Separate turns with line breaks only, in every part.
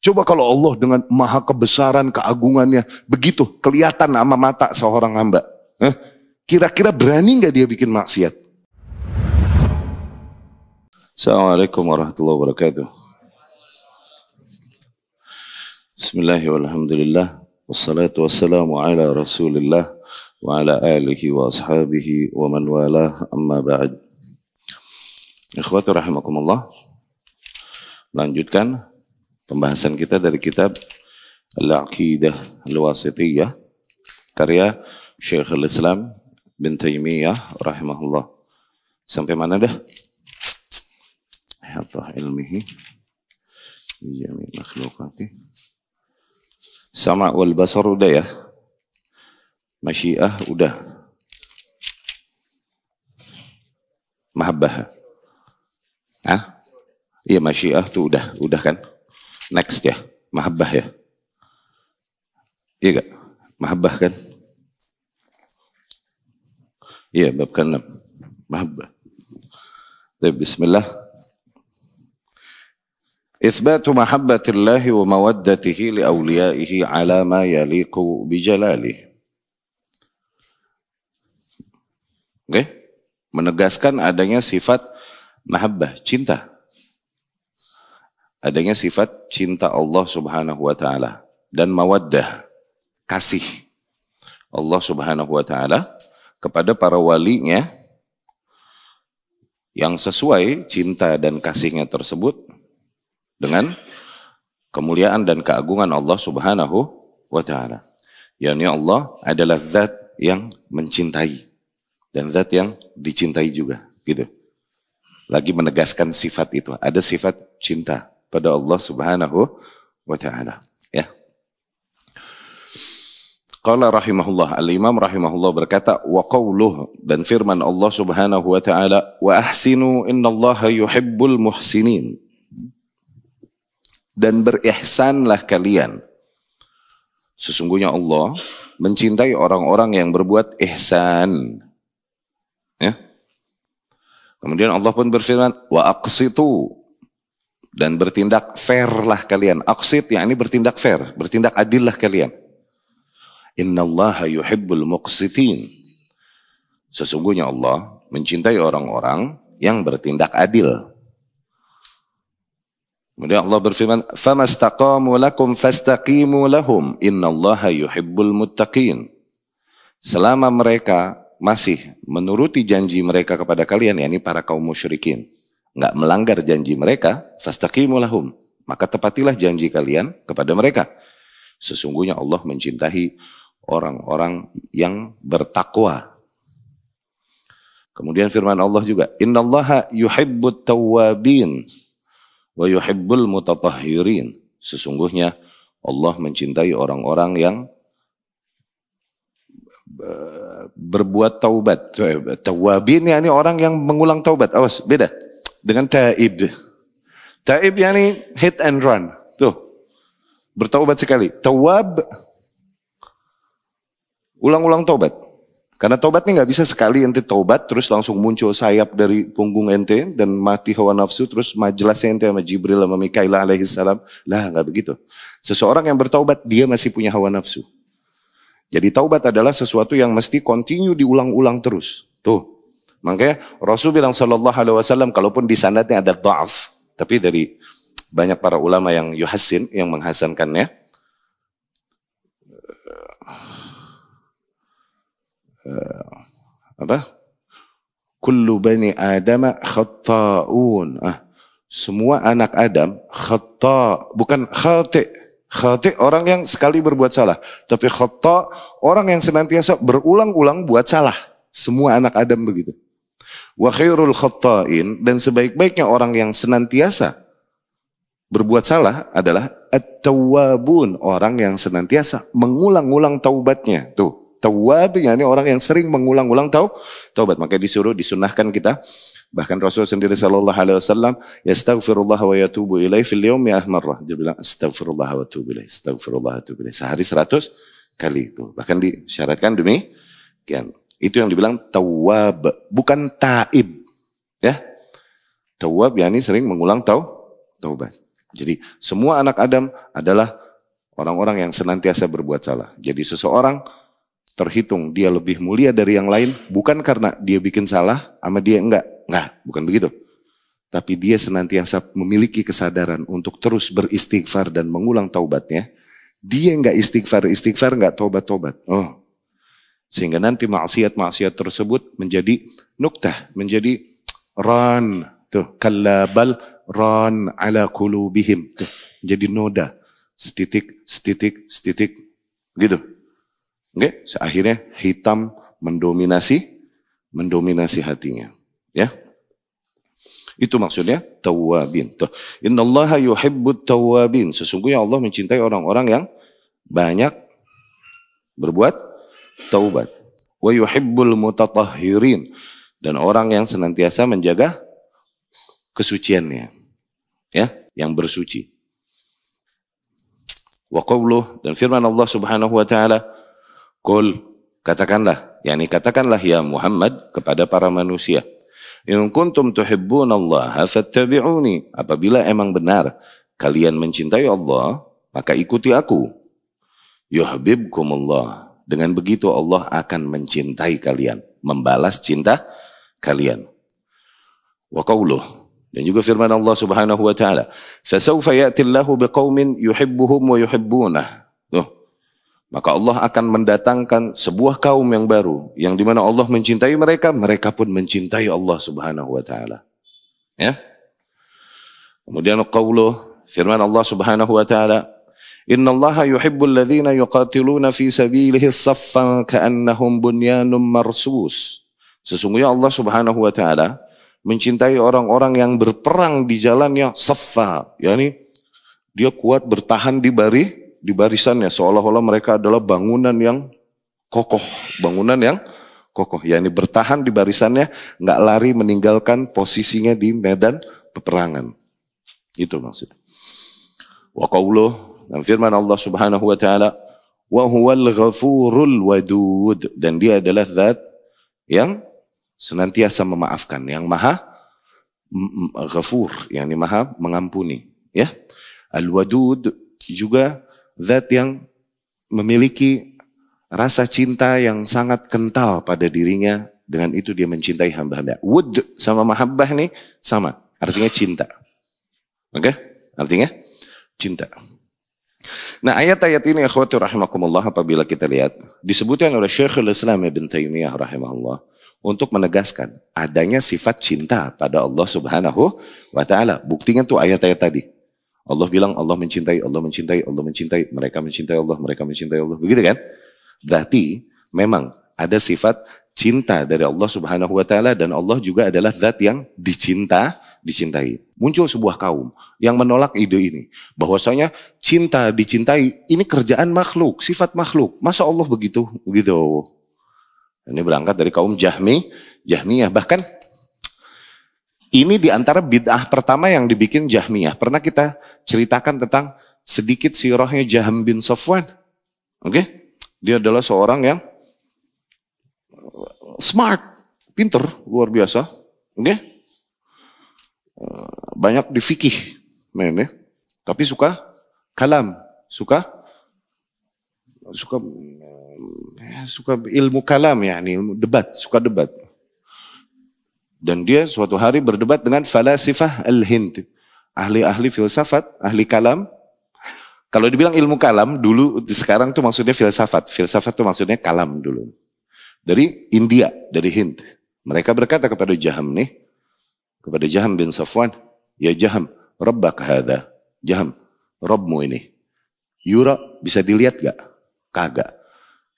Coba kalau Allah dengan maha kebesaran, keagungannya, begitu kelihatan sama mata seorang hamba. Kira-kira berani nggak dia bikin maksiat? Assalamualaikum warahmatullahi wabarakatuh. Bismillahirrahmanirrahim. Wassalatu wassalamu ala rasulillah wa ala alihi wa ashabihi wa man walah, amma ba'd. Ikhwati rahimakumullah. Lanjutkan pembahasan kita dari kitab Al-Aqidah Al-Wasithiyah karya Syekh Al-Islam bin Taimiyah rahimahullah. Sampai mana dah? Hatta ilmihi jami' makhlukati. Sama' wal basar udah ya. Masyiah udah. Mahabbah. Iya, masyiah tuh udah kan? Next ya, mahabbah ya. Iya gak? Mahabbah kan? Iya, bab ke-6. Mahabbah. Bismillah. Itsbatu mahabbatillahi wa mawaddatihi li awliyaihi ala ma yaliqu bijalalihi. Oke? Menegaskan adanya sifat mahabbah, cinta. Adanya sifat cinta Allah subhanahu wa ta'ala. Dan mawaddah, kasih Allah subhanahu wa ta'ala kepada para walinya yang sesuai cinta dan kasihnya tersebut dengan kemuliaan dan keagungan Allah subhanahu wa ta'ala. Yani Allah adalah zat yang mencintai dan zat yang dicintai juga. Gitu. Lagi menegaskan sifat itu. Ada sifat cinta pada Allah subhanahu wa ta'ala. Ya. Qala rahimahullah, al-imam rahimahullah berkata, wa qawluh, dan firman Allah subhanahu wa ta'ala, wa ahsinu innallaha yuhibbul muhsinin. Dan berihsanlah kalian. Sesungguhnya Allah mencintai orang-orang yang berbuat ihsan. Ya. Kemudian Allah pun berfirman, wa aqsitu, dan bertindak fairlah kalian. Aqsit, yakni bertindak fair, bertindak adillah kalian. Innallaha yuhibbul muqsitin. Sesungguhnya Allah mencintai orang-orang yang bertindak adil. Kemudian Allah berfirman, famastaqamu lakum fastaqimu lahum innallaha yuhibbul muttaqin. Selama mereka masih menuruti janji mereka kepada kalian, yakni para kaum musyrikin, nggak melanggar janji mereka, fastaqimu lahum, maka tepatilah janji kalian kepada mereka. Sesungguhnya Allah mencintai orang-orang yang bertakwa. Kemudian firman Allah juga, innallaha yuhibbut tawwabin wa yuhibbul mutatahhirin. Sesungguhnya Allah mencintai orang-orang yang berbuat taubat. Tawwabin yakni orang yang mengulang taubat. Awas, beda dengan taib. Taib yakni hit and run. Tuh. Bertaubat sekali. Tawab ulang-ulang taubat. Karena taubat ini nggak bisa sekali ente taubat terus langsung muncul sayap dari punggung ente dan mati hawa nafsu terus majelis ente sama Jibril sama Mikail alaihi salam. Lah, nggak begitu. Seseorang yang bertaubat dia masih punya hawa nafsu. Jadi taubat adalah sesuatu yang mesti continue diulang-ulang terus. Tuh. Makanya Rasul bilang sallallahu alaihi wasallam, kalaupun di sanadnya ada dha'af, tapi dari banyak para ulama yang yuhassin, yang menghasankannya, kullu bani adama khatta'un. Semua anak Adam khata', bukan khati'. Khati' orang yang sekali berbuat salah, tapi khata' orang yang senantiasa berulang-ulang buat salah. Semua anak Adam begitu. Wa khairul khatta'in, dan sebaik-baiknya orang yang senantiasa berbuat salah adalah at-tawwabun, orang yang senantiasa mengulang-ulang taubatnya. Tuh, tawwab yakni orang yang sering mengulang-ulang taubat. Maka disunahkan kita, bahkan Rasul sendiri sallallahu alaihi wasallam, yastaghfirullah wa yatubu ilaih fil yaumi ahmarrah. Dia bilang astaghfirullah wa atubu ilaih, astaghfirullah wa atubu ilaih. Sehari 100 kali itu. Bahkan disyaratkan demikian. Itu yang dibilang tawwab, bukan taib. Ya. Tawwab yakni sering mengulang taubat. Jadi semua anak Adam adalah orang-orang yang senantiasa berbuat salah. Jadi seseorang terhitung dia lebih mulia dari yang lain bukan karena dia bikin salah sama dia enggak, bukan begitu. Tapi dia senantiasa memiliki kesadaran untuk terus beristighfar dan mengulang taubatnya. Dia enggak istighfar, enggak tobat-tobat. Sehingga nanti maksiat-maksiat tersebut menjadi nuktah, menjadi ran, tuh kallabal ran ala qulubihim, tuh jadi noda, setitik, gitu. Oke, akhirnya hitam mendominasi hatinya, ya. Itu maksudnya tawwabin. Tuh, innallaha yuhibbut tawwabin. Sesungguhnya Allah mencintai orang-orang yang banyak berbuat taubat. Wa yuhibbul mutatahhirin, dan orang yang senantiasa menjaga kesuciannya, ya, yang bersuci. Wa qawluh, dan firman Allah Subhanahu wa taala, qul, katakanlah, katakanlah ya Muhammad kepada para manusia, in kuntum tuhibbunallaha fattabi'uni, apabila emang benar kalian mencintai Allah, maka ikuti aku. Yuhibbukumullah, dengan begitu Allah akan mencintai kalian, membalas cinta kalian. Wa qawluh, dan juga firman Allah Subhanahu wa taala, fasawfa ya'tillahu biqaumin yuhibbuhum wa yuhibbunah. Maka Allah akan mendatangkan sebuah kaum yang baru, yang dimana Allah mencintai mereka, mereka pun mencintai Allah Subhanahu wa taala. Ya. Kemudian qauluh, firman Allah Subhanahu wa taala, innallaha yuhibbul ladzina yuqatiluna fi sabilihi saffan ka'annahum bunyanun marsus. Sesungguhnya Allah Subhanahu wa taala mencintai orang-orang yang berperang di jalannya saffa, yakni dia kuat bertahan di barisannya, seolah-olah mereka adalah bangunan yang kokoh, yakni bertahan di barisannya, nggak lari meninggalkan posisinya di medan peperangan. Itu maksud. Wa qauluh, dan firman Allah Subhanahu wa taala, wa huwal ghafurul wadud, dan dia adalah zat yang senantiasa memaafkan, yang maha ghafur, yakni maha mengampuni, ya. Al-wadud juga zat yang memiliki rasa cinta yang sangat kental pada dirinya, dengan itu dia mencintai hamba-hamba. Wud sama mahabbah nih sama, artinya cinta. Oke? Artinya cinta. Nah, ayat-ayat ini akhwati rahimakumullah, apabila kita lihat, disebutkan oleh Syekhul Islam Ibn Taimiyah rahimahullah untuk menegaskan adanya sifat cinta pada Allah Subhanahu wa taala. Buktinya tuh ayat-ayat tadi. Allah bilang Allah mencintai, mereka mencintai Allah. Begitu kan? Berarti memang ada sifat cinta dari Allah Subhanahu wa taala, dan Allah juga adalah zat yang dicintai. Muncul sebuah kaum yang menolak ide ini, bahwasanya cinta dicintai ini kerjaan makhluk, sifat makhluk. Masa Allah begitu? Ini berangkat dari kaum Jahmiyah. Bahkan ini diantara bid'ah pertama yang dibikin Jahmiyah. Pernah kita ceritakan tentang sedikit sirahnya Jahm bin Safwan. Oke? Dia adalah seorang yang smart, pinter, luar biasa. Oke? Banyak di fikih, tapi suka kalam, suka ilmu kalam, ilmu debat, suka debat. Dan dia suatu hari berdebat dengan falasifah al-Hind, ahli-ahli filsafat, ahli kalam. Kalau dibilang ilmu kalam dulu, sekarang tuh maksudnya filsafat. Filsafat tuh maksudnya kalam dulu. Dari India, dari Hind. Mereka berkata kepada Jahm bin Safwan, ya Jahm, rabbak hadha. Jahm, Rabbmu ini. Yura, bisa dilihat gak? Kagak.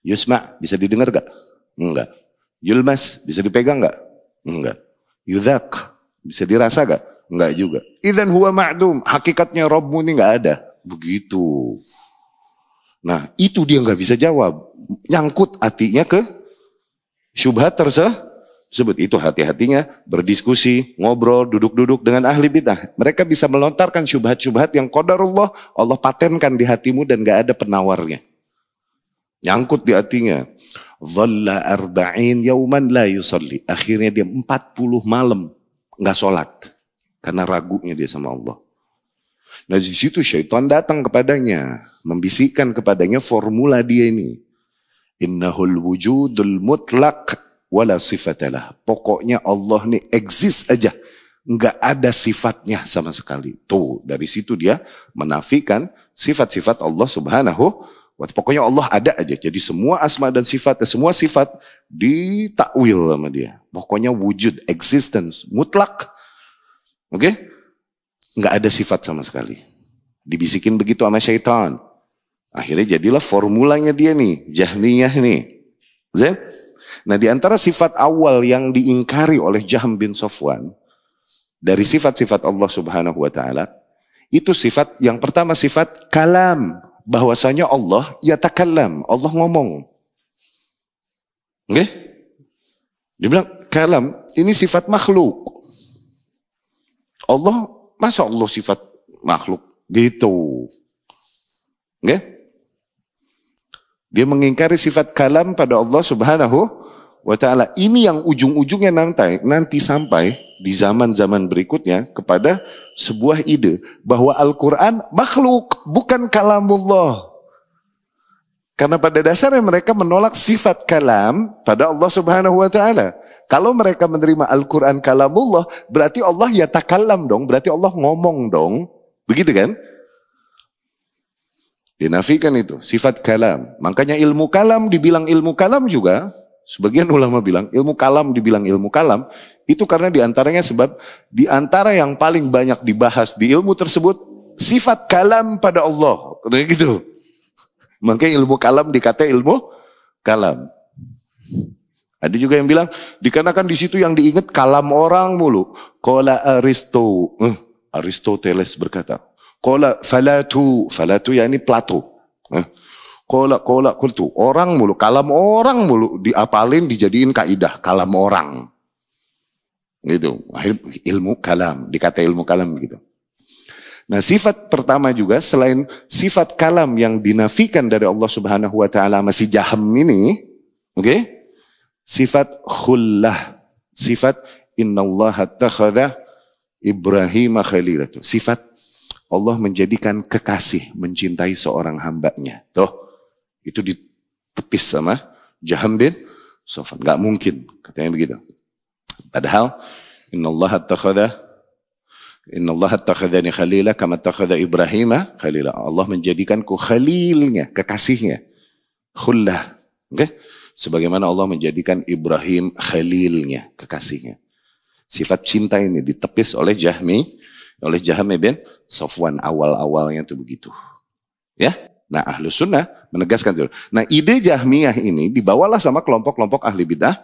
Yusma, bisa didengar gak? Enggak. Yulmas, bisa dipegang gak? Enggak. Yudhaq, bisa dirasa gak? Enggak juga. Idzan huwa ma'dum, hakikatnya Rabbmu ini gak ada. Begitu. Nah, itu dia gak bisa jawab. Nyangkut hatinya ke syubhat tersebut. Itu hati-hatinya berdiskusi, ngobrol, duduk-duduk dengan ahli bidah. Mereka bisa melontarkan syubhat-syubhat yang qadarullah, Allah patenkan di hatimu dan gak ada penawarnya. Nyangkut di hatinya. Dhalla arba'in yauman la yusalli. Akhirnya dia 40 malam gak sholat. Karena ragunya dia sama Allah. Nah di situ syaitan datang kepadanya, membisikkan kepadanya formula dia ini. Innahul wujudul mutlaq wala sifatalah. Pokoknya Allah ini exist aja. Enggak ada sifatnya sama sekali. Tuh, dari situ dia menafikan sifat-sifat Allah subhanahu wa ta'ala. Pokoknya Allah ada aja. Jadi semua asma dan sifatnya, semua sifat ditakwil sama dia. Pokoknya wujud, existence, mutlak. Oke? Enggak ada sifat sama sekali. Dibisikin begitu sama syaitan. Akhirnya jadilah formulanya dia nih, Jahmiyah nih. Zain? Nah di antara sifat awal yang diingkari oleh Jahm bin Safwan, dari sifat-sifat Allah subhanahu wa ta'ala, itu sifat yang pertama sifat kalam. Bahwasanya Allah yatakallam, Allah ngomong. Oke? Dia bilang kalam, ini sifat makhluk. Allah, masa Allah sifat makhluk? Gitu. Oke? Dia mengingkari sifat kalam pada Allah subhanahu wa ta'ala. Ini yang ujung-ujungnya nanti sampai di zaman-zaman berikutnya kepada sebuah ide bahwa Al-Quran makhluk, bukan kalamullah. Karena pada dasarnya mereka menolak sifat kalam pada Allah subhanahu wa ta'ala. Kalau mereka menerima Al-Quran kalamullah, berarti Allah yatakallam dong, berarti Allah ngomong dong. Begitu kan? Dinafikan itu, sifat kalam. Makanya ilmu kalam dibilang ilmu kalam juga, sebagian ulama bilang ilmu kalam dibilang ilmu kalam, itu karena diantaranya sebab diantara yang paling banyak dibahas di ilmu tersebut, sifat kalam pada Allah. Gitu. Makanya ilmu kalam dikata ilmu kalam. Ada juga yang bilang, dikarenakan di situ yang diingat kalam orang mulu. Qala Aristoteles berkata. Qala falatu ya ini Plato. Qala kultu, orang mulu, kalam orang mulu diapalin dijadiin kaidah kalam orang. Gitu. Akhirnya ilmu kalam, dikata ilmu kalam gitu. Nah, sifat pertama juga selain sifat kalam yang dinafikan dari Allah Subhanahu wa taala masih Jahm ini, oke? Sifat khullah, sifat innallaha takhadha Ibrahim khalila. Sifat Allah menjadikan kekasih, mencintai seorang hambanya. Tuh, itu ditepis sama Jahm bin Safwan. Gak mungkin, katanya begitu. Padahal, innallaha takhadhani khalila kama takhadha Ibrahim khalila. Allah menjadikanku khalilnya, kekasihnya. Khullah. Okay? Sebagaimana Allah menjadikan Ibrahim khalilnya, kekasihnya. Sifat cinta ini ditepis oleh Jahm bin Safwan awal-awalnya itu begitu. Ya. Nah, Ahlus Sunnah menegaskan itu. Nah, ide Jahmiyah ini dibawalah sama kelompok-kelompok ahli bidah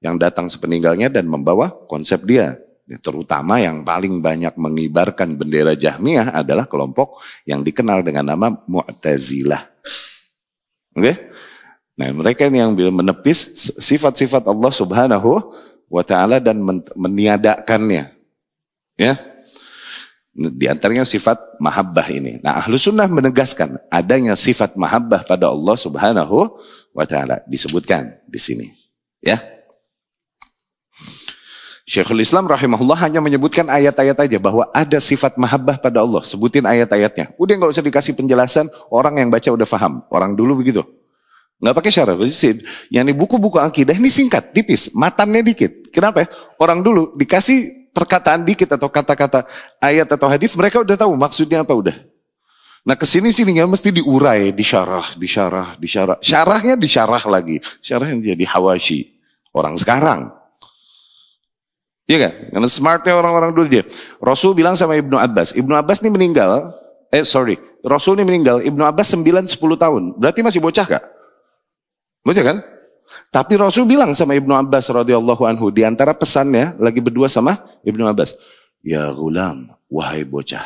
yang datang sepeninggalnya dan membawa konsep dia. Terutama yang paling banyak mengibarkan bendera Jahmiyah adalah kelompok yang dikenal dengan nama Mu'tazilah. Oke? Nah, mereka ini yang menepis sifat-sifat Allah Subhanahu wa taala dan meniadakannya. Ya. Di antaranya sifat mahabbah ini. Nah, Ahlus Sunnah menegaskan adanya sifat mahabbah pada Allah Subhanahu wa taala, disebutkan di sini. Ya. Syekhul Islam rahimahullah hanya menyebutkan ayat-ayat aja bahwa ada sifat mahabbah pada Allah. Sebutin ayat-ayatnya. Udah nggak usah dikasih penjelasan, orang yang baca udah paham. Orang dulu begitu. Nggak pakai syarah. Yang di buku-buku akidah ini singkat, tipis, matannya dikit. Kenapa ya? Orang dulu dikasih perkataan dikit atau kata-kata ayat atau hadis, mereka udah tahu maksudnya apa udah. Nah kesini-sininya mesti diurai, disyarah. Syarahnya disyarah lagi. Syarahnya jadi hawashi. Orang sekarang. Iya kan? Karena smartnya orang-orang dulu dia. Rasul bilang sama Ibnu Abbas. Ibnu Abbas ini meninggal. Rasul ini meninggal. Ibnu Abbas 9-10 tahun. Berarti masih bocah gak? Bocah kan? Tapi Rasul bilang sama Ibnu Abbas radhiyallahu anhu, di antara pesannya lagi berdua sama Ibnu Abbas, ya gulam, wahai bocah.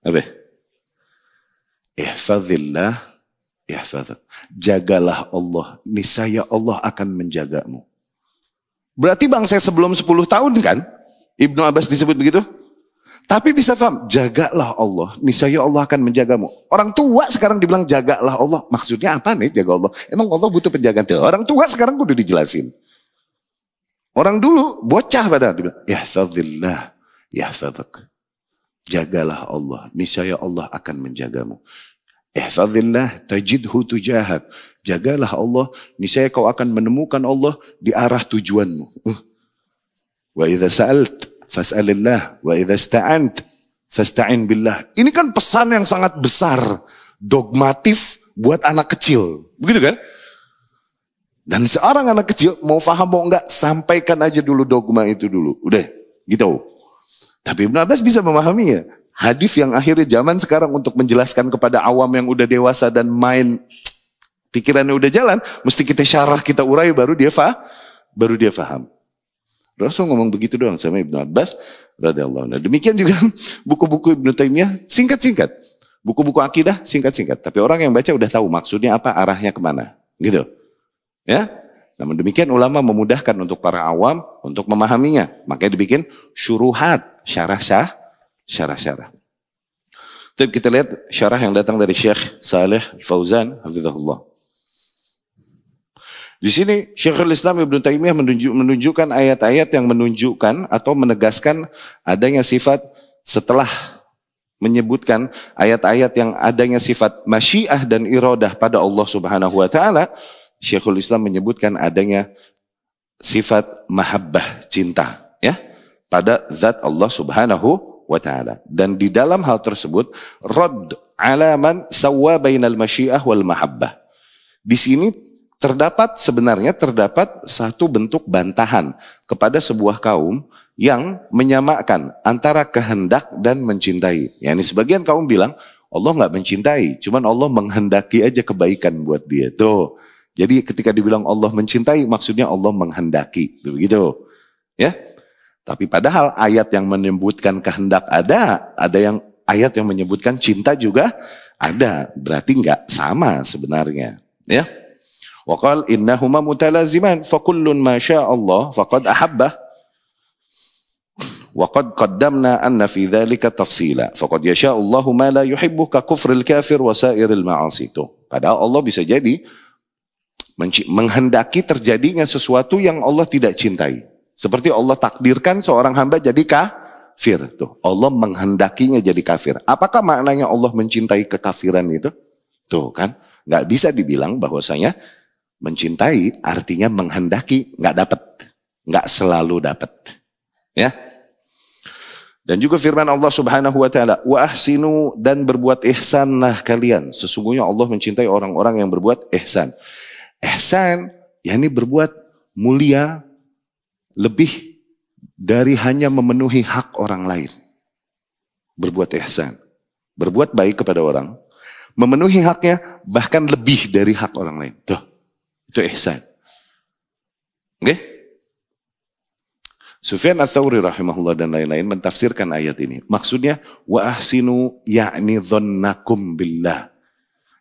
Apa? Ihfazillah, ihfazak. Jagalah Allah, niscaya Allah akan menjagamu. Berarti bangsa sebelum 10 tahun kan? Ibnu Abbas disebut begitu? Tapi bisa paham, jagalah Allah, niscaya Allah akan menjagamu. Orang tua sekarang dibilang jagalah Allah. Maksudnya apa nih jaga Allah? Emang Allah butuh penjagaan? Orang tua sekarang udah dijelasin. Orang dulu bocah padahal dibilang, ihfazillah, yahfazuk. Jagalah Allah, niscaya Allah akan menjagamu. Ihfazillah tajidhu tujahak. Jagalah Allah, niscaya kau akan menemukan Allah di arah tujuanmu. Wa idza sa'alt fas'alillah wa idza ista'ant fasta'in billah. Ini kan pesan yang sangat besar, dogmatif buat anak kecil. Begitu kan? Dan seorang anak kecil mau paham mau enggak, sampaikan aja dulu dogma itu dulu. Udah, gitu. Tapi Ibnu Abbas bisa memahaminya. Hadis yang akhirnya zaman sekarang untuk menjelaskan kepada awam yang udah dewasa dan main pikirannya udah jalan, mesti kita syarah, kita urai baru dia faham. Rasul ngomong begitu doang sama Ibnu Abbas radhiyallahu anhu. Demikian juga buku-buku Ibnu Taimiyah singkat-singkat. Buku-buku akidah singkat-singkat. Tapi orang yang baca udah tahu maksudnya apa, arahnya kemana. Gitu. Ya. Namun demikian ulama memudahkan untuk para awam untuk memahaminya. Makanya dibikin syuruhat, syarah-syarah. Tapi kita lihat syarah yang datang dari Syekh Saleh Fauzan, hafizahullah. Di sini Syekhul Islam Ibnu Taimiyah menunjukkan ayat-ayat yang menunjukkan atau menegaskan adanya sifat setelah menyebutkan ayat-ayat yang adanya sifat masyiah dan iradah pada Allah Subhanahu wa taala. Syekhul Islam menyebutkan adanya sifat mahabbah, cinta, ya, pada zat Allah Subhanahu wa ta'ala. Dan di dalam hal tersebut, radd ala man sawwa bainal masyiah wal mahabbah. Di sini sebenarnya terdapat satu bentuk bantahan kepada sebuah kaum yang menyamakan antara kehendak dan mencintai. Yani sebagian kaum bilang, Allah nggak mencintai, cuman Allah menghendaki aja kebaikan buat dia. Tuh. Jadi ketika dibilang Allah mencintai, maksudnya Allah menghendaki. Begitu. Ya. Tapi padahal ayat yang menyebutkan kehendak ada yang ayat yang menyebutkan cinta juga ada. Berarti enggak sama sebenarnya. Ya. Wa qala innahuma mutalaziman fa kullun ma syaa Allah faqad ahabbah. Wa qad qaddamna anna fi dzalika tafsila. Faqad yasha Allahu ma la yuhibbu ka kufril kafir wa sairil ma'asi. Padahal Allah bisa jadi menghendaki terjadinya sesuatu yang Allah tidak cintai. Seperti Allah takdirkan seorang hamba jadi kafir. Tuh, Allah menghendakinya jadi kafir. Apakah maknanya Allah mencintai kekafiran itu? Tuh kan, nggak bisa dibilang bahwasanya mencintai artinya menghendaki, nggak selalu dapat. Ya. Dan juga firman Allah Subhanahu wa taala, wa ahsinu, dan berbuat ihsanlah kalian. Sesungguhnya Allah mencintai orang-orang yang berbuat ihsan. Ihsan, yakni berbuat mulia lebih dari hanya memenuhi hak orang lain. Berbuat ihsan, berbuat baik kepada orang, memenuhi haknya bahkan lebih dari hak orang lain. Tuh, itu ihsan. Oke? Sufyan Ats-Tsauri rahimahullah dan lain-lain mentafsirkan ayat ini. Maksudnya wa ahsinu yakni dzannakum billah.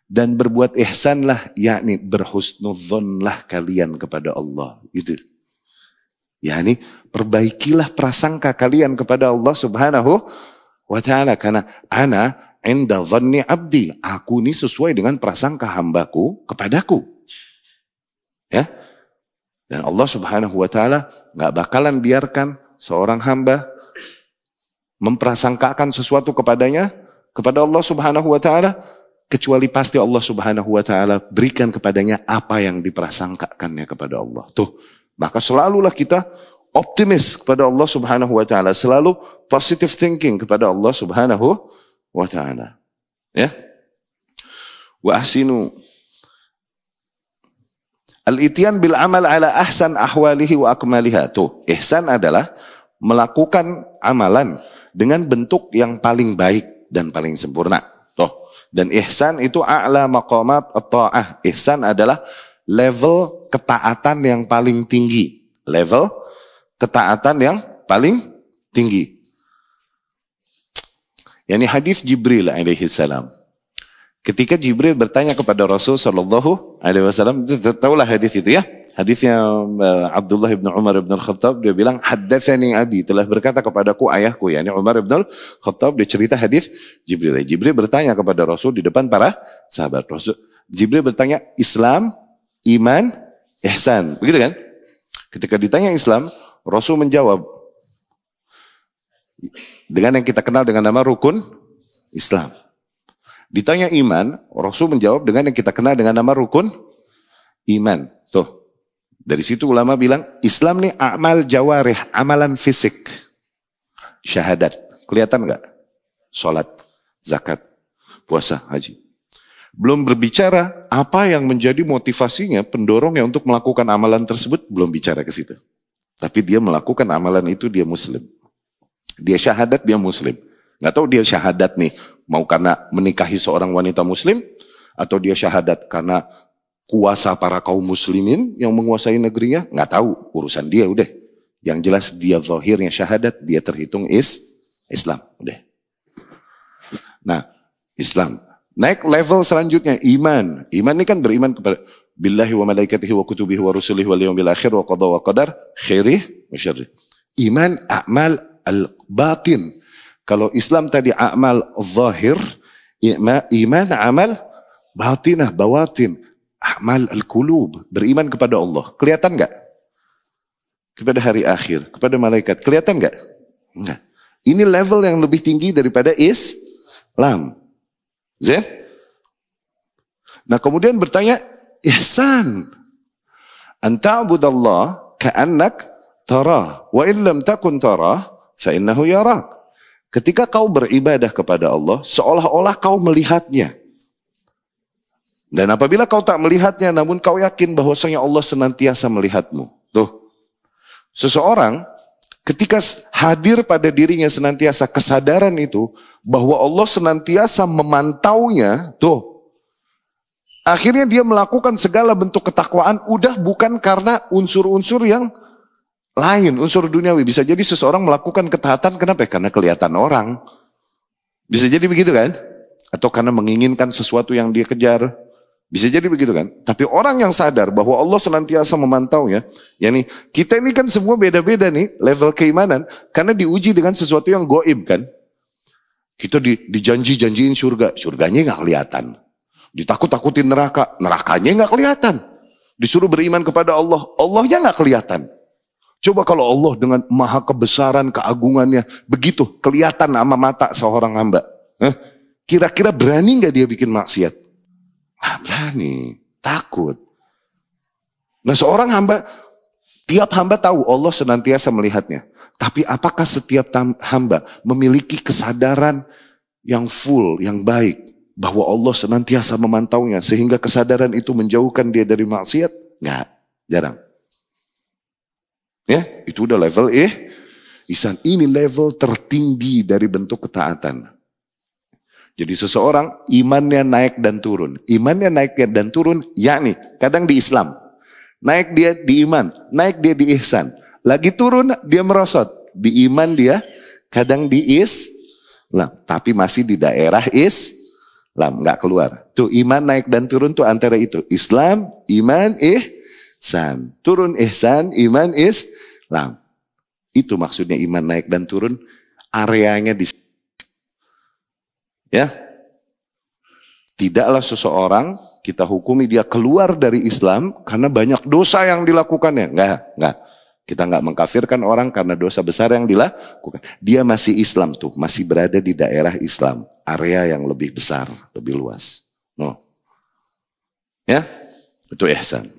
Dan berbuat ihsanlah, yakni berhusnudzonlah kalian kepada Allah. Gitu. Yakni perbaikilah prasangka kalian kepada Allah Subhanahu wa ta'ala. Karena ana inda dhanni abdi. Aku ini sesuai dengan prasangka hambaku kepadaku. Ya. Dan Allah Subhanahu wa ta'ala gak bakalan biarkan seorang hamba memprasangkakan sesuatu kepadanya, kepada Allah Subhanahu wa ta'ala, kecuali pasti Allah Subhanahu wa ta'ala berikan kepadanya apa yang diprasangkakannya kepada Allah. Tuh, maka selalulah kita optimis kepada Allah Subhanahu wa ta'ala, selalu positive thinking kepada Allah Subhanahu wa ta'ala. Ya. Wa ahsinu al-ityan bil amal ala ahsan ahwalihi wa akmaliha. Tuh, ihsan adalah melakukan amalan dengan bentuk yang paling baik dan paling sempurna. Tuh. Dan ihsan itu a'la maqamat at-ta'ah. Ihsan adalah level ketaatan yang paling tinggi. Level ketaatan yang paling tinggi. Yani hadis Jibril alaihi salam. Ketika Jibril bertanya kepada Rasul sallallahu alaihi wasallam, tahulah hadis itu ya. Hadisnya Abdullah bin Umar bin Al-Khattab, dia bilang haddatsani abi, telah berkata kepadaku ayahku, yakni Umar bin Al-Khattab. Dia cerita hadis Jibril. Jibril bertanya kepada Rasul di depan para sahabat. Jibril bertanya, Islam, iman, ihsan. Begitu kan? Ketika ditanya Islam, Rasul menjawab, Dengan yang kita kenal dengan nama rukun Islam. Ditanya iman, Rasul menjawab dengan yang kita kenal dengan nama rukun iman. Tuh. Dari situ ulama bilang, Islam nih amal jawarih, amalan fisik. Syahadat. Kelihatan nggak? Salat, zakat, puasa, haji. Belum berbicara apa yang menjadi motivasinya, pendorongnya untuk melakukan amalan tersebut, belum bicara ke situ. Tapi dia melakukan amalan itu, dia muslim. Dia syahadat, dia muslim. Nggak tahu dia syahadat nih, mau karena menikahi seorang wanita muslim, atau dia syahadat karena kuasa para kaum muslimin yang menguasai negerinya, nggak tahu, urusan dia udah. Yang jelas dia zahirnya syahadat, dia terhitung Islam. Udah. Nah, Islam. Naik level selanjutnya, iman. Iman ini kan beriman kepada billahi wa malaikatihi wa kutubihi wa rusulihi wal yawmil akhir wa qada wa qadar khairih wa syarrih. Iman a'mal al-batin. Kalau Islam tadi a'mal zahir, iman amal batinah, bawatin. A'mal al-qulub, beriman kepada Allah. Kelihatan enggak? Kepada hari akhir, kepada malaikat. Kelihatan enggak? Enggak. Ini level yang lebih tinggi daripada Islam. Zin? Nah kemudian bertanya, ihsan. Anta'budallah ka'annak tarah. Wa illam takun tarah, fa'innahu yarak. Ketika kau beribadah kepada Allah, seolah-olah kau melihatnya. Dan apabila kau tak melihatnya, namun kau yakin bahwasanya Allah senantiasa melihatmu. Tuh. Seseorang ketika hadir pada dirinya senantiasa kesadaran itu, bahwa Allah senantiasa memantaunya, tuh. Akhirnya dia melakukan segala bentuk ketakwaan, udah bukan karena unsur-unsur yang lain, unsur duniawi. Bisa jadi seseorang melakukan ketaatan, kenapa? Karena kelihatan orang. Bisa jadi begitu kan? Atau karena menginginkan sesuatu yang dia kejar. Bisa jadi begitu kan? Tapi orang yang sadar bahwa Allah senantiasa memantaunya, yakni kita ini kan semua beda-beda nih level keimanan, karena diuji dengan sesuatu yang goib kan? Kita dijanji-janjiin surga, surganya nggak kelihatan. Ditakut-takutin neraka, nerakanya nggak kelihatan. Disuruh beriman kepada Allah, Allahnya nggak kelihatan. Coba kalau Allah dengan maha kebesaran, keagungannya, begitu kelihatan sama mata seorang hamba. Kira-kira berani nggak dia bikin maksiat? Nggak berani, takut. Nah seorang hamba, tiap hamba tahu Allah senantiasa melihatnya. Tapi apakah setiap hamba memiliki kesadaran yang full, yang baik, bahwa Allah senantiasa memantaunya, sehingga kesadaran itu menjauhkan dia dari maksiat? Nggak, jarang. Ya, itu udah level ihsan. Ini level tertinggi dari bentuk ketaatan. Jadi seseorang imannya naik dan turun. Imannya naik dan turun, yakni kadang di Islam. Naik dia di iman, naik dia di ihsan. Lagi turun dia merosot. Di iman dia, kadang di Islam. Tapi masih di daerah Islam, nggak keluar. Tuh iman naik dan turun tuh antara itu. Islam, iman, ihsan. Turun ihsan, iman, Islam. Itu maksudnya iman naik dan turun. Areanya di ya. Tidaklah seseorang kita hukumi dia keluar dari Islam karena banyak dosa yang dilakukannya. Enggak. Kita enggak mengkafirkan orang karena dosa besar yang dilakukan. Dia masih Islam tuh, masih berada di daerah Islam, area yang lebih besar, lebih luas. No. Ya, itu ihsan.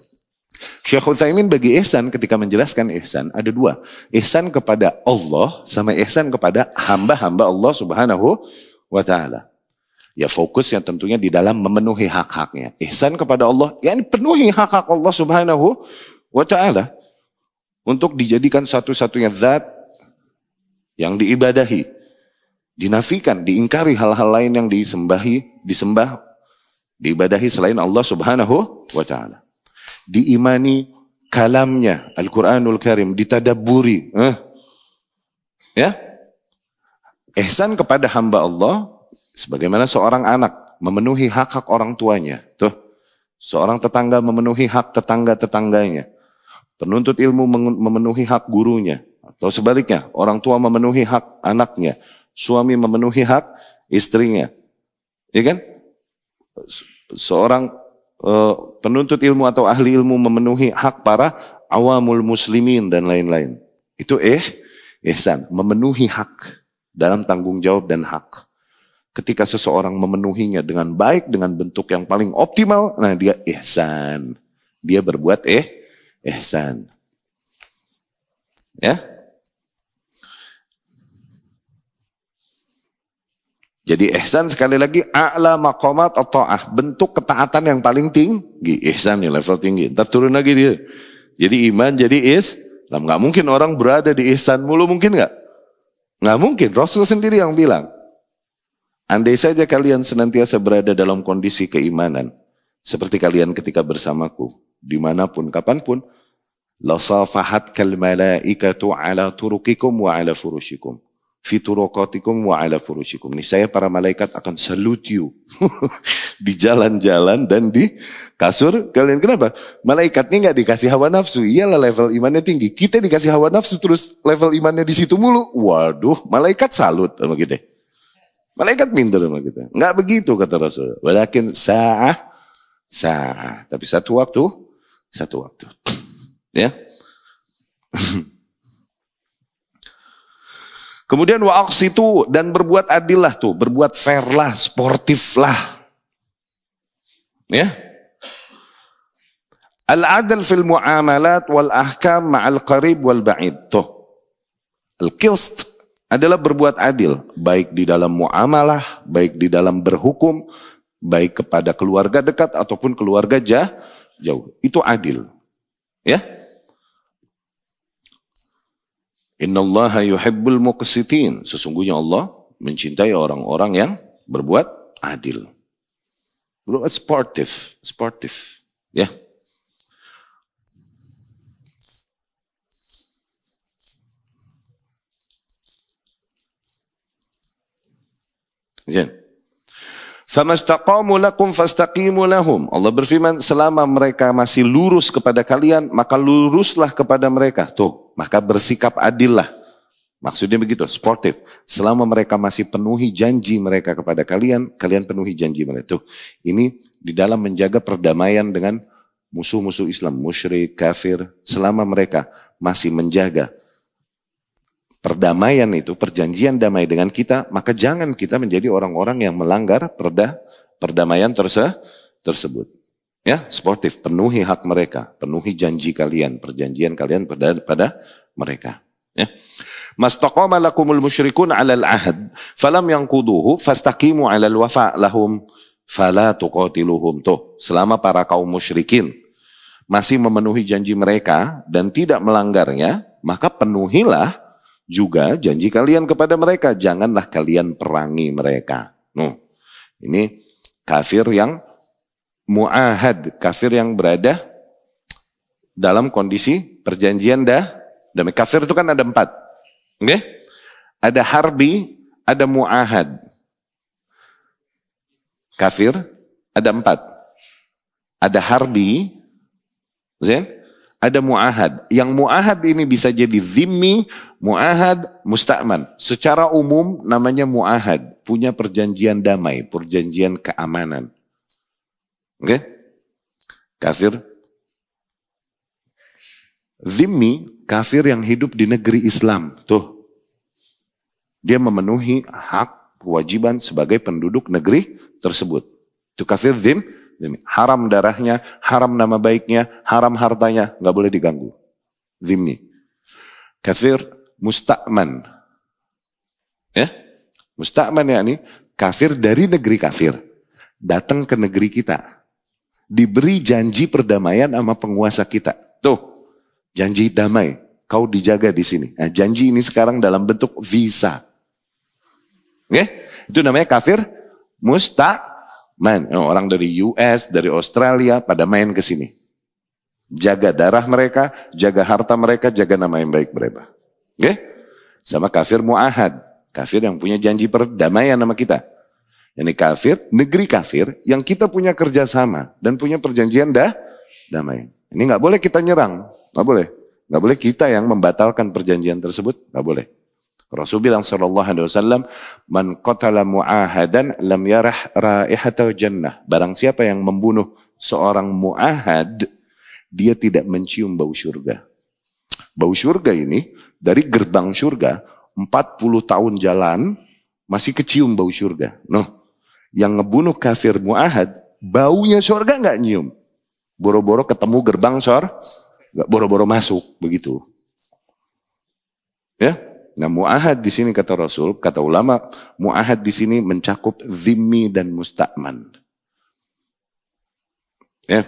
Syekh Utsaimin bagi ihsan ketika menjelaskan ihsan ada dua. Ihsan kepada Allah sama ihsan kepada hamba-hamba Allah Subhanahu wa ta'ala. Ya fokusnya tentunya di dalam memenuhi hak-haknya. Ihsan kepada Allah, yakni penuhi hak-hak Allah Subhanahu wa ta'ala. Untuk dijadikan satu-satunya zat yang diibadahi. Dinafikan, diingkari hal-hal lain yang disembah, diibadahi selain Allah Subhanahu wa ta'ala. Diimani kalamnya, Al-Quranul Karim, ditadabburi. Ya, ihsan kepada hamba Allah, sebagaimana seorang anak memenuhi hak-hak orang tuanya. Tuh, seorang tetangga memenuhi hak tetangga-tetangganya. Penuntut ilmu memenuhi hak gurunya. Atau sebaliknya, orang tua memenuhi hak anaknya. Suami memenuhi hak istrinya. Ya kan? Seorang penuntut ilmu atau ahli ilmu memenuhi hak para awamul muslimin dan lain-lain. Itu ihsan, memenuhi hak. dalam tanggung jawab dan hak. Ketika seseorang memenuhinya dengan baik, dengan bentuk yang paling optimal, nah dia ihsan. Dia berbuat ihsan. Ya. Jadi ihsan sekali lagi, a'la maqamat at-ta'ah. Bentuk ketaatan yang paling tinggi. Ihsan nih level tinggi. Ntar turun lagi dia. Jadi iman jadi Islam. Gak mungkin orang berada di ihsan mulu, mungkin gak? Gak mungkin. Rasul sendiri yang bilang. Andai saja kalian senantiasa berada dalam kondisi keimanan, seperti kalian ketika bersamaku, dimanapun, kapanpun, lasafahat kal malaikatu ala turukikum wa ala furushikum, fi turukatikum wa ala furushikum. Niscaya para malaikat akan salute you di jalan-jalan dan di kasur kalian. Kenapa? Malaikat ini gak dikasih hawa nafsu. Iyalah level imannya tinggi. Kita dikasih hawa nafsu terus level imannya di situ mulu. Waduh, malaikat salut sama kita. Malaikat minder sama kita. Enggak begitu kata Rasul. Walakin sa'ah. Tapi satu waktu. Ya. Kemudian wa'aqsitu, dan berbuat adil lah tuh. Berbuat fair lah, sportif lah. Ya. Al-adl fil mu'amalat wal ahkam ma'al qarib wal ba'id. Tuh. Al-qist adalah berbuat adil, baik di dalam muamalah, baik di dalam berhukum, baik kepada keluarga dekat ataupun keluarga jauh. Itu adil. Ya. Innallaha yuhibbul muqsitin. Sesungguhnya Allah mencintai orang-orang yang berbuat adil. Berbuat sportif. Ya. Famastaqamu lakum fastaqimu lahum. Allah berfirman, selama mereka masih lurus kepada kalian, maka luruslah kepada mereka. Tuh, maka bersikap adil lah. Maksudnya begitu, sportif. Selama mereka masih penuhi janji mereka kepada kalian, kalian penuhi janji mereka. Tuh, ini di dalam menjaga perdamaian dengan musuh-musuh Islam, musyrik, kafir. Selama mereka masih menjaga perdamaian itu, perjanjian damai dengan kita, maka jangan kita menjadi orang-orang yang melanggar perdamaian tersebut. Ya, sportif, penuhi hak mereka, penuhi janji kalian, perjanjian kalian pada mereka. Ya. Mastaqama lakumul musyrikun 'alal ahd, falam yanquduhu fastaqimu 'alal wafa' lahum fala tuqatiluhum. Tuh, selama para kaum musyrikin masih memenuhi janji mereka dan tidak melanggarnya, maka penuhilah juga janji kalian kepada mereka. Janganlah kalian perangi mereka. Ini kafir yang mu'ahad. Kafir yang berada dalam kondisi perjanjian damai. Kafir itu kan ada 4. Okay? Ada harbi, ada mu'ahad. Kafir ada 4. Ada harbi, ada mu'ahad. Yang mu'ahad ini bisa jadi zimmi, mu'ahad, musta'man. Secara umum namanya mu'ahad. Punya perjanjian damai, perjanjian keamanan. Oke? Kafir. Zimmi, kafir yang hidup di negeri Islam. Tuh. Dia memenuhi hak, kewajiban sebagai penduduk negeri tersebut. Itu kafir zimmi. Haram darahnya, haram nama baiknya, haram hartanya, nggak boleh diganggu. Zimmi. Kafir musta'man. Ya? Musta'man yakni kafir dari negeri kafir. Datang ke negeri kita. Diberi janji perdamaian sama penguasa kita. Tuh, janji damai. Kau dijaga di sini. Nah, janji ini sekarang dalam bentuk visa. Oke? Itu namanya kafir musta'man. Orang dari US, dari Australia pada main ke sini. Jaga darah mereka, jaga harta mereka, jaga nama yang baik mereka. Oke? Sama kafir mu'ahad. Kafir yang punya janji perdamaian sama kita. Ini kafir, negeri kafir yang kita punya kerjasama dan punya perjanjian damai. Ini nggak boleh kita nyerang, nggak boleh. Nggak boleh kita yang membatalkan perjanjian tersebut, nggak boleh. Rasul bilang sallallahu alaihi wasallam, man qatala mu'ahadan lam yarah raihatal jannah. Barang siapa yang membunuh seorang mu'ahad, dia tidak mencium bau surga. Bau surga ini dari gerbang surga 40 tahun jalan, masih kecium bau surga. Yang ngebunuh kafir mu'ahad, baunya surga nggak nyium. Boro-boro ketemu gerbang nggak boro-boro masuk, begitu. Ya, nah mu'ahad di sini kata Rasul, kata ulama, mu'ahad di sini mencakup zimmi dan musta'man. Ya.